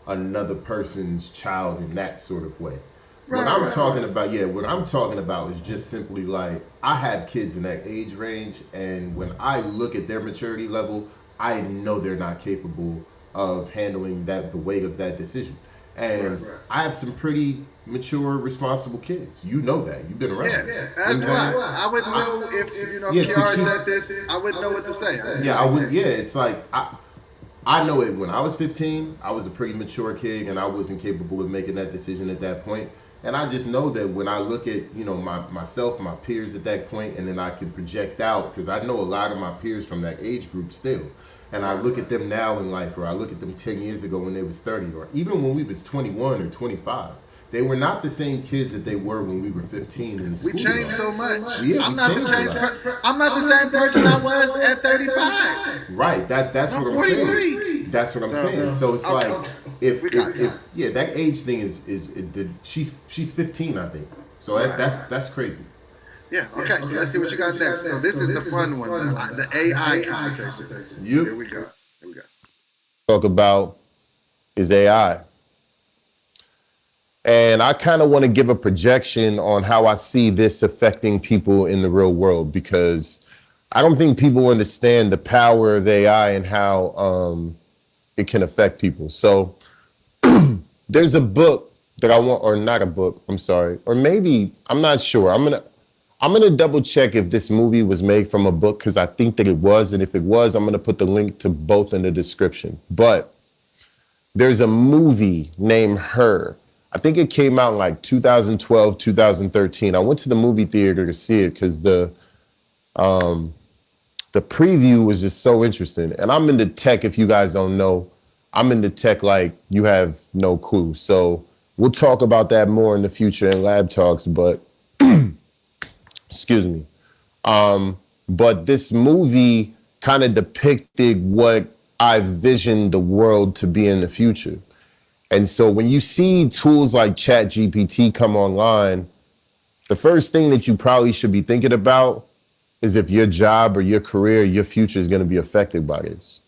another person's child in that sort of way. What I'm talking about, what I'm talking about is just simply like, I have kids in that age range, and when I look at their maturity level, I know they're not capable of handling the weight of that decision. And I have some pretty mature, responsible kids. You know that. You've been around. Yeah. That's why I wouldn't know if Kiara said this. I wouldn't know what to say. I would. Yeah, it's like I know it. When I was 15, I was a pretty mature kid, and I wasn't capable of making that decision at that point. And I just know that when I look at, myself, my peers at that point, and then I can project out, because I know a lot of my peers from that age group still. And I look at them now in life, or I look at them 10 years ago when they was 30, or even when we was 21 or 25. They were not the same kids that they were when we were 15 in the school. We changed so much. Yeah, I'm not the same person I was at 35. Right. That's what I'm saying. That's what I'm saying. So it's like, if that age thing is she's 15, I think. So that's crazy. Yeah. Okay. So let's see what you got next. So this is the fun one, the AI conversation. Here we go. Talk about is AI. And I kind of want to give a projection on how I see this affecting people in the real world, because I don't think people understand the power of AI and how it can affect people. So there's a book that I want, or not a book, I'm sorry, or maybe, I'm not sure. I'm gonna double check if this movie was made from a book, because I think that it was, and if it was, I'm gonna put the link to both in the description. But there's a movie named Her. I think it came out in like 2012, 2013. I went to the movie theater to see it because the preview was just so interesting. And I'm into tech, if you guys don't know. I'm into tech like you have no clue. So we'll talk about that more in the future in Lab Talks, but excuse me. But this movie kind of depicted what I visioned the world to be in the future. And so when you see tools like ChatGPT come online, the first thing that you probably should be thinking about is if your job or your career, your future is going to be affected by this.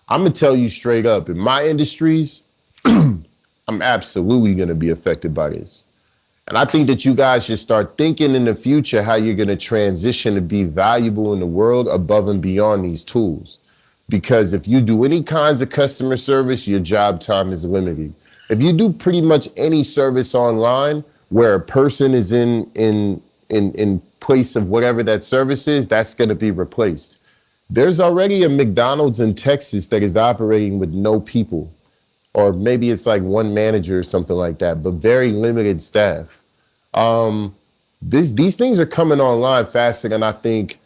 I'm going to tell you straight up, in my industries, I'm absolutely going to be affected by this. And I think that you guys should start thinking in the future how you're going to transition to be valuable in the world above and beyond these tools. Because if you do any kinds of customer service, your job time is limited. If you do pretty much any service online where a person is in place of whatever that service is, that's going to be replaced. There's already a McDonald's in Texas that is operating with no people, or maybe it's like one manager or something like that, but very limited staff. These things are coming online faster than I think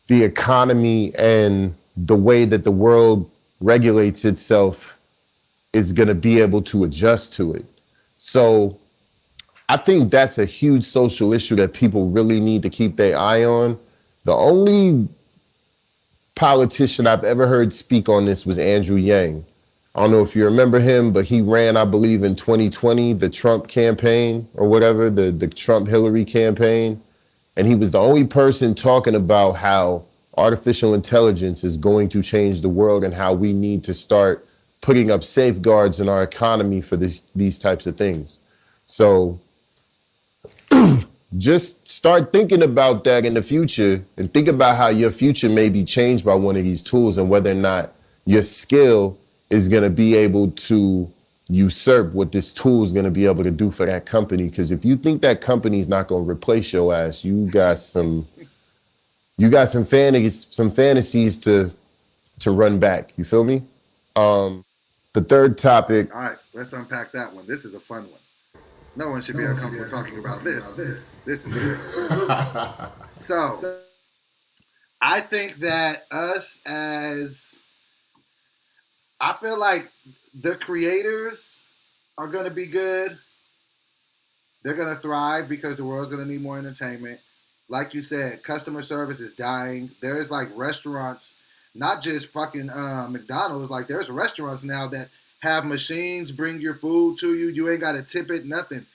the economy and the way that the world regulates itself is going to be able to adjust to it. So I think that's a huge social issue that people really need to keep their eye on. The only politician I've ever heard speak on this was Andrew Yang. I don't know if you remember him, but he ran, I believe, in 2020, the Trump campaign or whatever, the Trump-Hillary campaign. And he was the only person talking about how artificial intelligence is going to change the world and how we need to start putting up safeguards in our economy for these types of things. So just start thinking about that in the future, and think about how your future may be changed by one of these tools, and whether or not your skill is going to be able to usurp what this tool is going to be able to do for that company. Because if you think that company is not going to replace your ass, you got some fantasies to run back. You feel me? The third topic. All right, let's unpack that one. This is a fun one. No one should be uncomfortable talking about this. This is good. So, I think that I feel like the creators are going to be good. They're going to thrive because the world's going to need more entertainment. Like you said, customer service is dying. There's like restaurants, not just fucking McDonald's. Like there's restaurants now that have machines bring your food to you. You ain't got to tip it, nothing.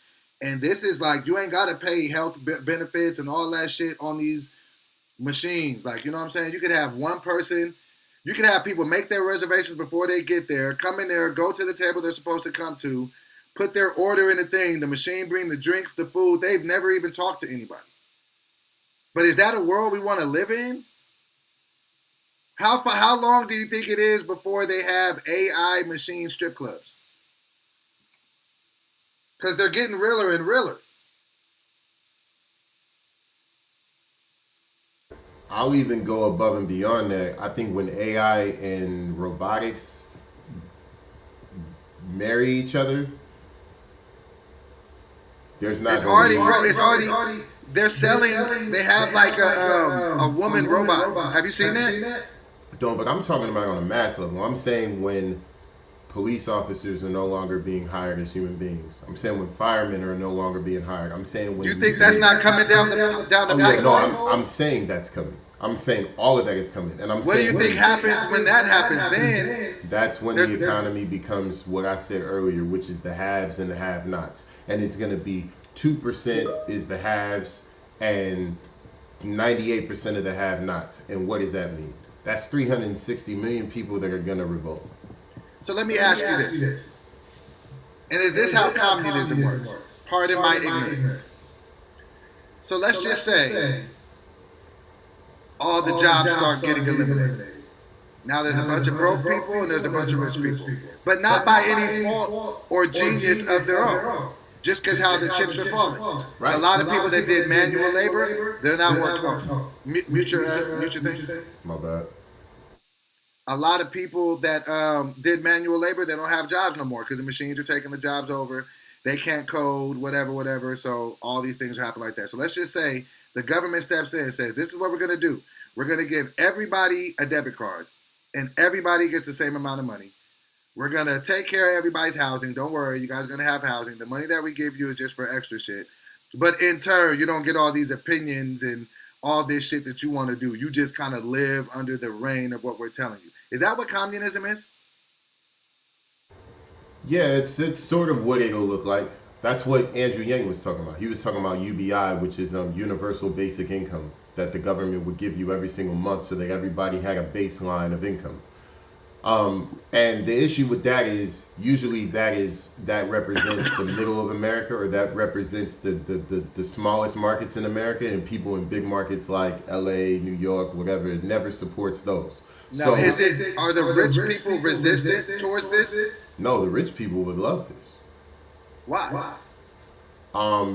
And this is like, you ain't got to pay health benefits and all that shit on these machines. Like, you know what I'm saying? You could have one person, you could have people make their reservations before they get there, come in there, go to the table they're supposed to come to, put their order in the thing, the machine bring the drinks, the food. They've never even talked to anybody. But is that a world we want to live in? How long do you think it is before they have AI machine strip clubs? Because they're getting realer and realer. I'll even go above and beyond that. I think when AI and robotics marry each other, there's not. It's already. They're selling. They have like a woman robot. Have you seen that? Don't. But I'm talking about on a mass level. I'm saying when police officers are no longer being hired as human beings. I'm saying when firemen are no longer being hired. I'm saying when you think that's not coming down the pipe? No, I'm saying that's coming. I'm saying all of that is coming. And what do you think happens when that happens then? That's when the economy becomes what I said earlier, which is the haves and the have-nots. And it's going to be 2% is the haves and 98% of the have-nots. And what does that mean? That's 360 million people that are going to revolt. So let me ask you this. And is this how communism works? Pardon my ignorance. So let's just say all the jobs start getting eliminated. Now there's a bunch of broke people and there's a bunch of rich people. But not by any fault or genius of their own. Just because how the chips are falling. Right. A lot of people that did manual labor, they're not working. Mutual thing? My bad. A lot of people that did manual labor, they don't have jobs no more because the machines are taking the jobs over. They can't code, whatever. So all these things happen like that. So let's just say the government steps in and says, this is what we're going to do. We're going to give everybody a debit card and everybody gets the same amount of money. We're going to take care of everybody's housing. Don't worry, you guys are going to have housing. The money that we give you is just for extra shit. But in turn, you don't get all these opinions and all this shit that you want to do. You just kind of live under the reign of what we're telling you. Is that what communism is? Yeah, it's sort of what it'll look like. That's what Andrew Yang was talking about. He was talking about UBI, which is universal basic income, that the government would give you every single month so that everybody had a baseline of income. And the issue with that is usually that represents the middle of America, or that represents the smallest markets in America, and people in big markets like LA, New York, whatever. It never supports those. Now, are the rich people resistant towards this? No, the rich people would love this. Why?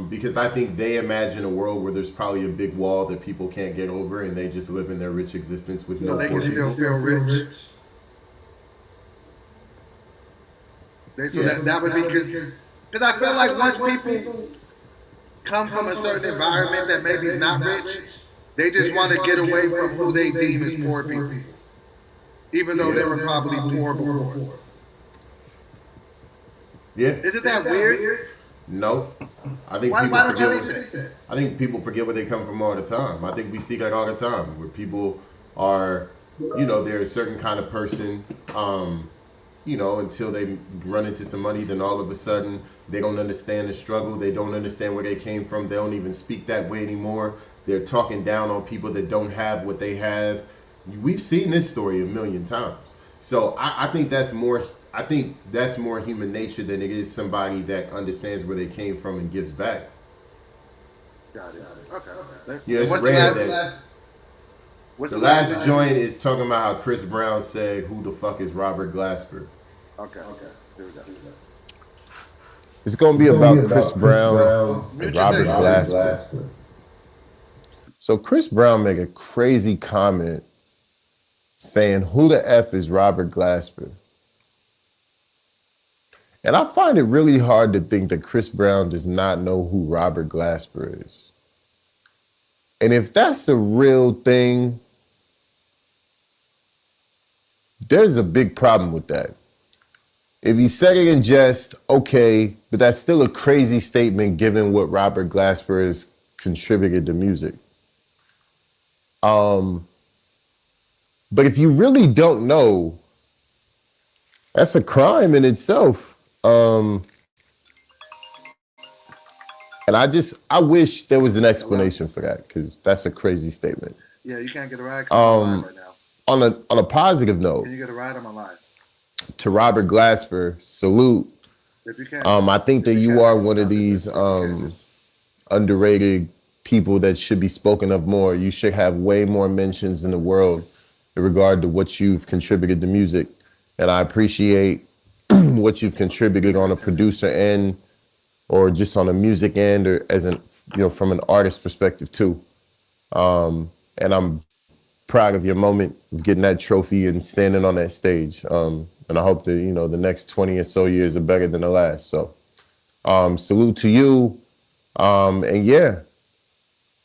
Because I think they imagine a world where there's probably a big wall that people can't get over, and they just live in their rich existence with so they can still feel rich. That would be because I feel like once people come from a certain environment that maybe is not rich, they just want to get away from who they deem as poor people, even though they were probably poor before. Yeah. Isn't that weird? No. I think why don't you think that? I think people forget where they come from all the time. I think we see that all the time, where people are, they're a certain kind of person, until they run into some money, then all of a sudden they don't understand the struggle. They don't understand where they came from. They don't even speak that way anymore. They're talking down on people that don't have what they have. We've seen this story a million times. So I think that's more I think that's more human nature than it is somebody that understands where they came from and gives back. Got it. Okay. Yeah, it's What's rare the last? that What's the the last last joint is talking about how Chris Brown said, "Who the fuck is Robert Glasper?" Okay. Here we go. It's gonna be about Chris Brown and Mute your Robert thing. Glasper. So Chris Brown make a crazy comment saying, "Who the F is Robert Glasper?" And I find it really hard to think that Chris Brown does not know who Robert Glasper is. And if that's a real thing, there's a big problem with that. If he said it in jest, okay, but that's still a crazy statement given what Robert Glasper has contributed to music. But if you really don't know, that's a crime in itself. And I wish there was an explanation for that, because that's a crazy statement. Yeah, you can't get a ride right now. On a positive note, can you get a ride on my live? To Robert Glasper, salute. If you can, I think that you are one of these underrated people that should be spoken of more. You should have way more mentions in the world in regard to what you've contributed to music. And I appreciate what you've contributed on a producer end, or just on a music end, or as an, from an artist perspective too. And I'm proud of your moment of getting that trophy and standing on that stage. And I hope that, the next 20 or so years are better than the last. So salute to you. And yeah,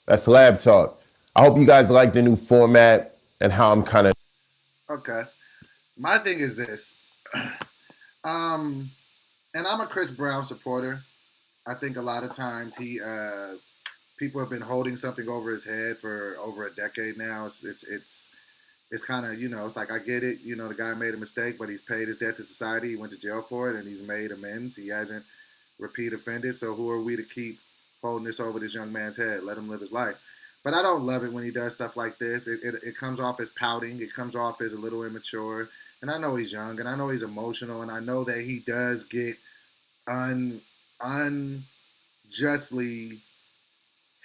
that's Lab Talk. I hope you guys like the new format and how I'm kind of. Okay. My thing is this. And I'm a Chris Brown supporter. I think a lot of times people have been holding something over his head for over a decade now. It's kind of, it's like, I get it. The guy made a mistake, but he's paid his debt to society. He went to jail for it, and he's made amends. He hasn't repeat offended. So who are we to keep holding this over this young man's head? Let him live his life. But I don't love it when he does stuff like this. It comes off as pouting. It comes off as a little immature. And I know he's young, and I know he's emotional, and I know that he does get unjustly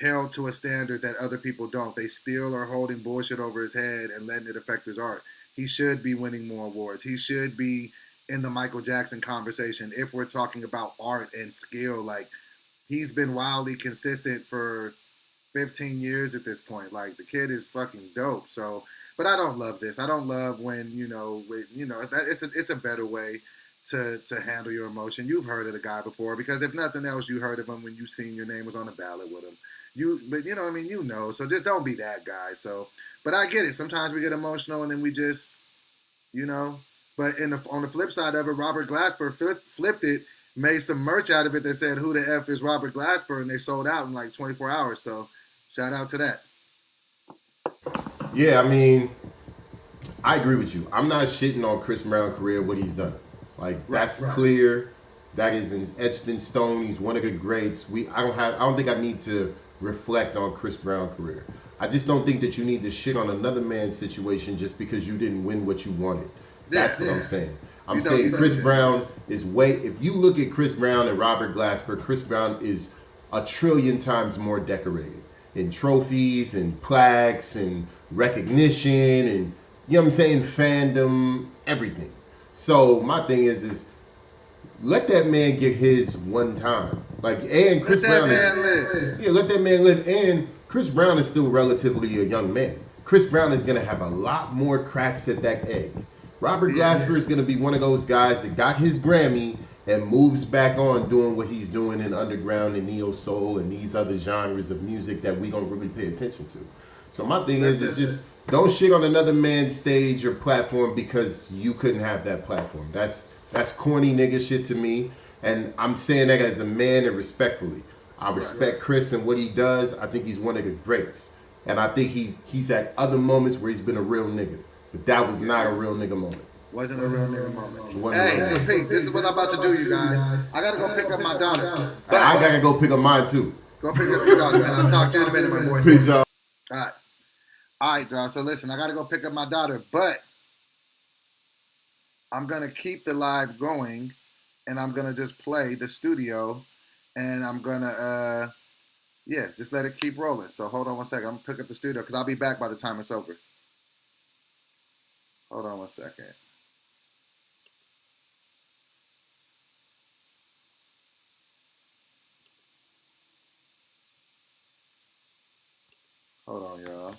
held to a standard that other people don't. They still are holding bullshit over his head and letting it affect his art. He should be winning more awards. He should be in the Michael Jackson conversation if we're talking about art and skill. Like, he's been wildly consistent for 15 years at this point. Like, the kid is fucking dope. So, but I don't love this. I don't love when, it's a better way to handle your emotion. You've heard of the guy before, because if nothing else, you heard of him when you seen your name was on the ballot with him. But you know what I mean? So just don't be that guy. So, but I get it. Sometimes we get emotional and then we just, but on the flip side of it, Robert Glasper flipped it, made some merch out of it that said, "Who the F is Robert Glasper?" and they sold out in like 24 hours. So shout out to that. Yeah, I mean, I agree with you. I'm not shitting on Chris Brown's career, what he's done. Like, that's clear. That is etched in stone. He's one of the greats. I don't think I need to reflect on Chris Brown's career. I just don't think that you need to shit on another man's situation just because you didn't win what you wanted. That's what I'm saying. I'm saying Chris Brown is if you look at Chris Brown and Robert Glasper, Chris Brown is a trillion times more decorated in trophies and plaques and recognition and, fandom, everything. So my thing is let that man get his one time. And Chris Brown live. Yeah, let that man live. And Chris Brown is still relatively a young man. Chris Brown is gonna have a lot more cracks at that egg. Robert Glasper is gonna be one of those guys that got his Grammy and moves back on doing what he's doing in underground and neo soul and these other genres of music that we don't really pay attention to. So my thing is just don't shit on another man's stage or platform because you couldn't have that platform. That's corny nigga shit to me, and I'm saying that as a man and respectfully. I respect Chris and what he does. I think he's one of the greats, and I think he's at other moments where he's been a real nigga, but that was not a real nigga moment. Wasn't a real nigga moment. Hey, so Pete, this is what I'm about to do, you guys. I gotta go pick up my daughter. I gotta go pick up mine too. Go pick up your daughter, man. I'll talk to you in a minute, my boy. Peace out. All right, y'all. So listen, I gotta go pick up my daughter, but I'm gonna keep the live going, and I'm gonna just play the studio, and I'm gonna yeah, just let it keep rolling. So hold on one second. I'm gonna pick up the studio because I'll be back by the time it's over. Hold on one second. Hold on, y'all.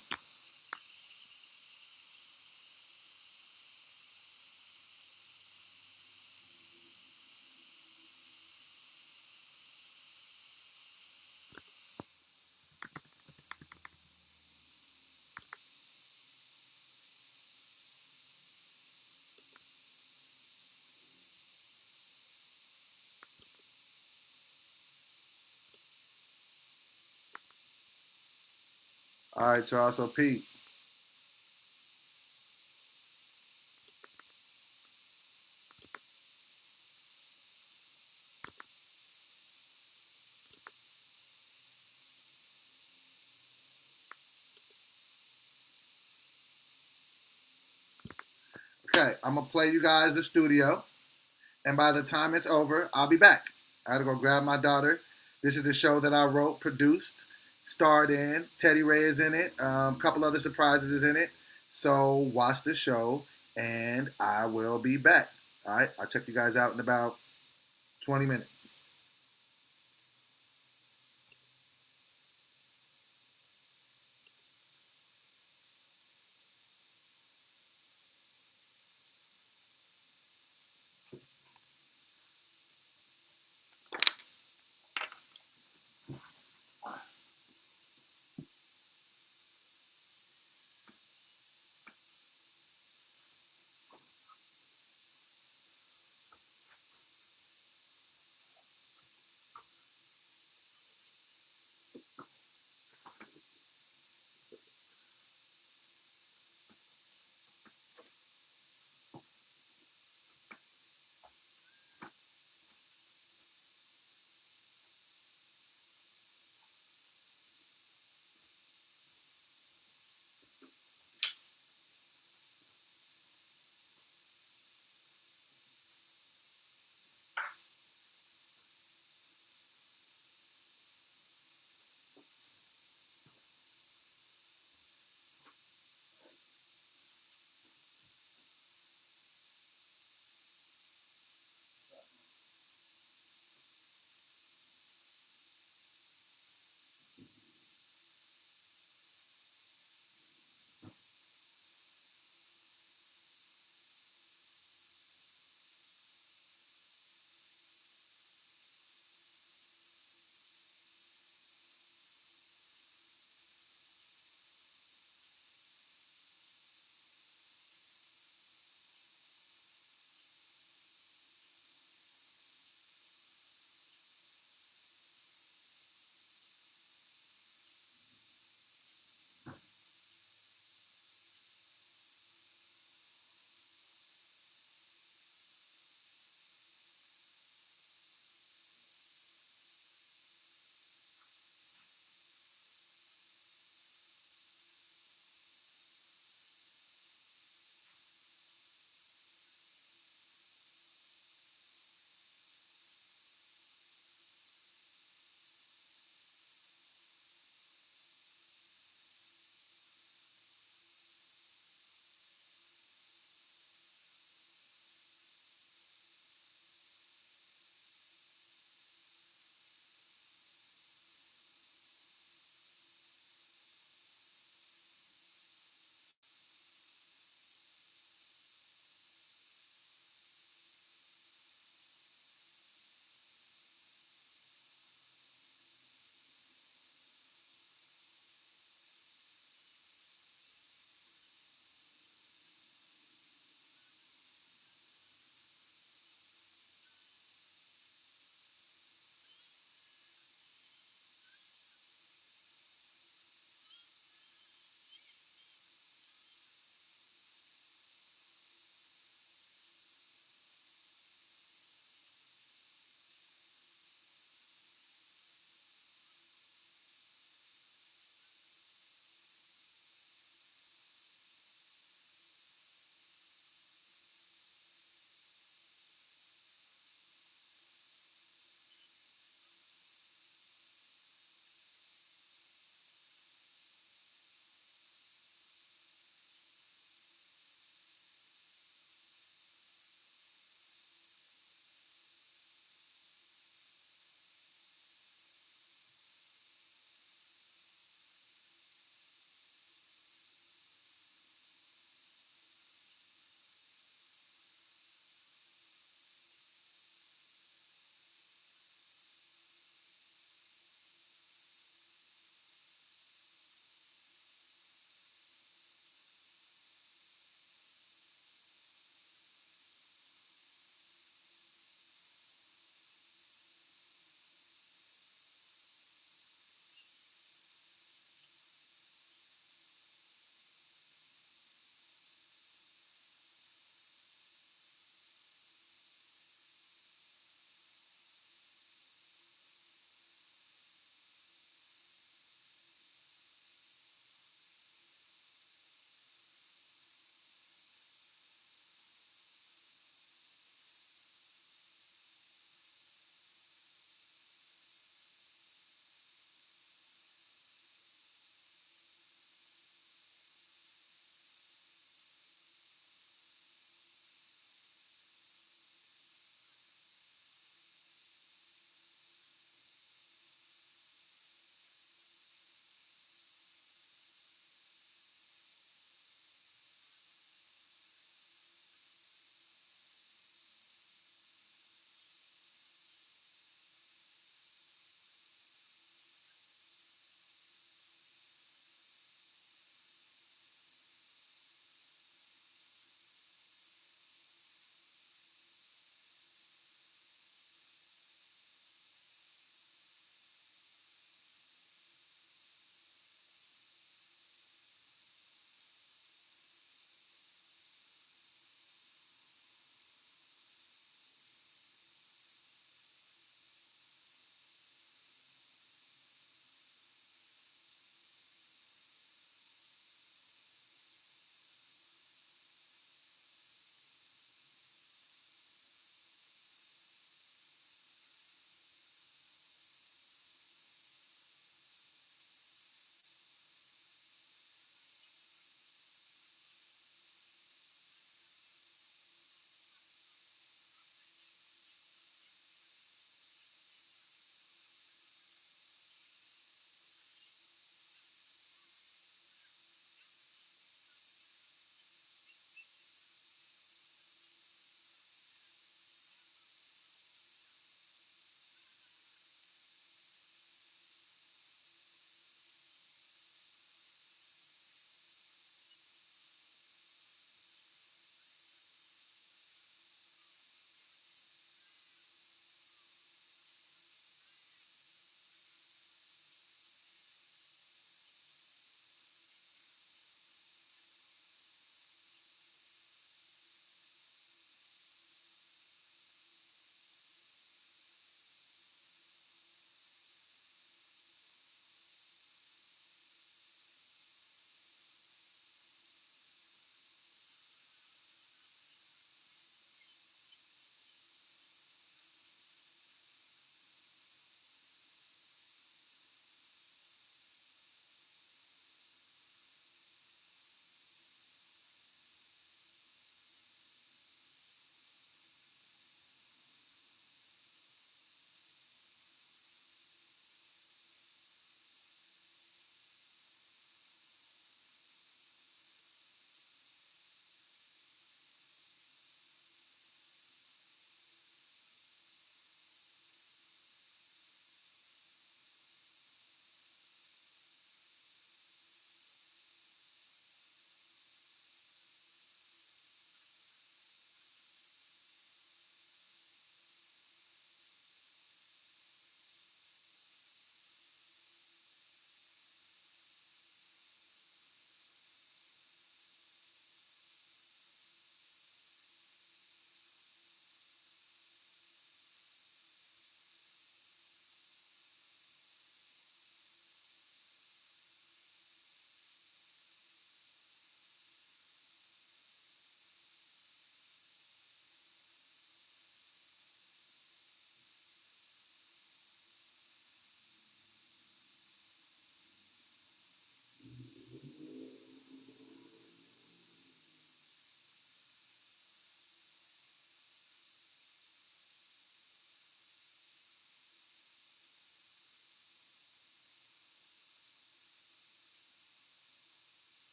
All right, y'all. So Pete. Okay, I'm gonna play you guys the studio, and by the time it's over, I'll be back. I gotta go grab my daughter. This is the show that I wrote, produced, starred in. Teddy Ray is in it. A couple other surprises is in it. So watch the show, and I will be back. All right, I'll check you guys out in about 20 minutes.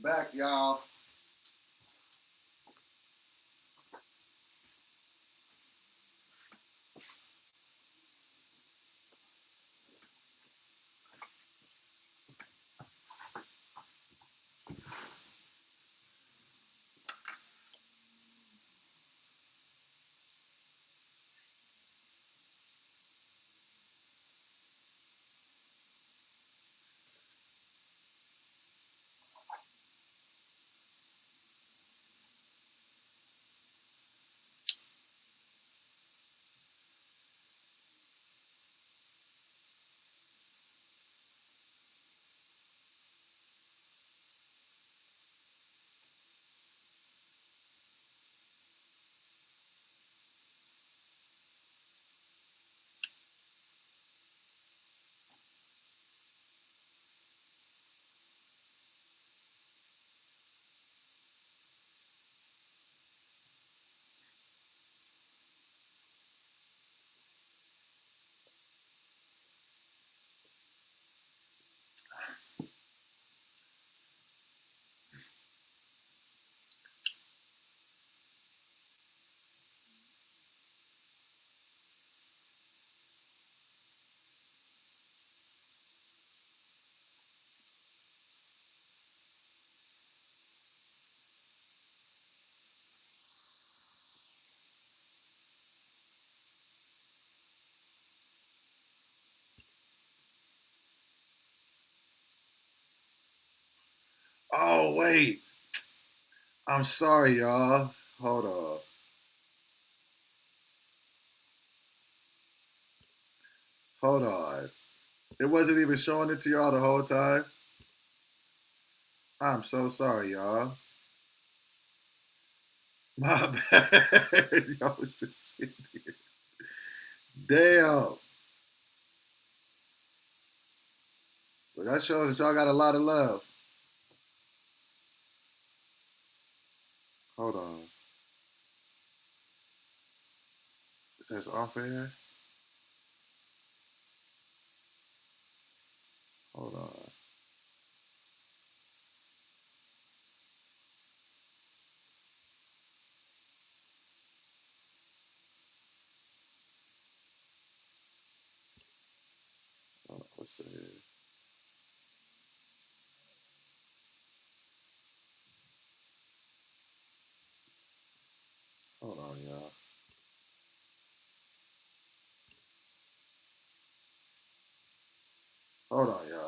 back, y'all. Oh, wait. I'm sorry, y'all. Hold on. Hold on. It wasn't even showing it to y'all the whole time. I'm so sorry, y'all. My bad. Y'all was just sitting here. Damn. But that shows that y'all got a lot of love. Hold on. It says off air. Hold on. What's the head? Hold on, y'all. Hold on, y'all.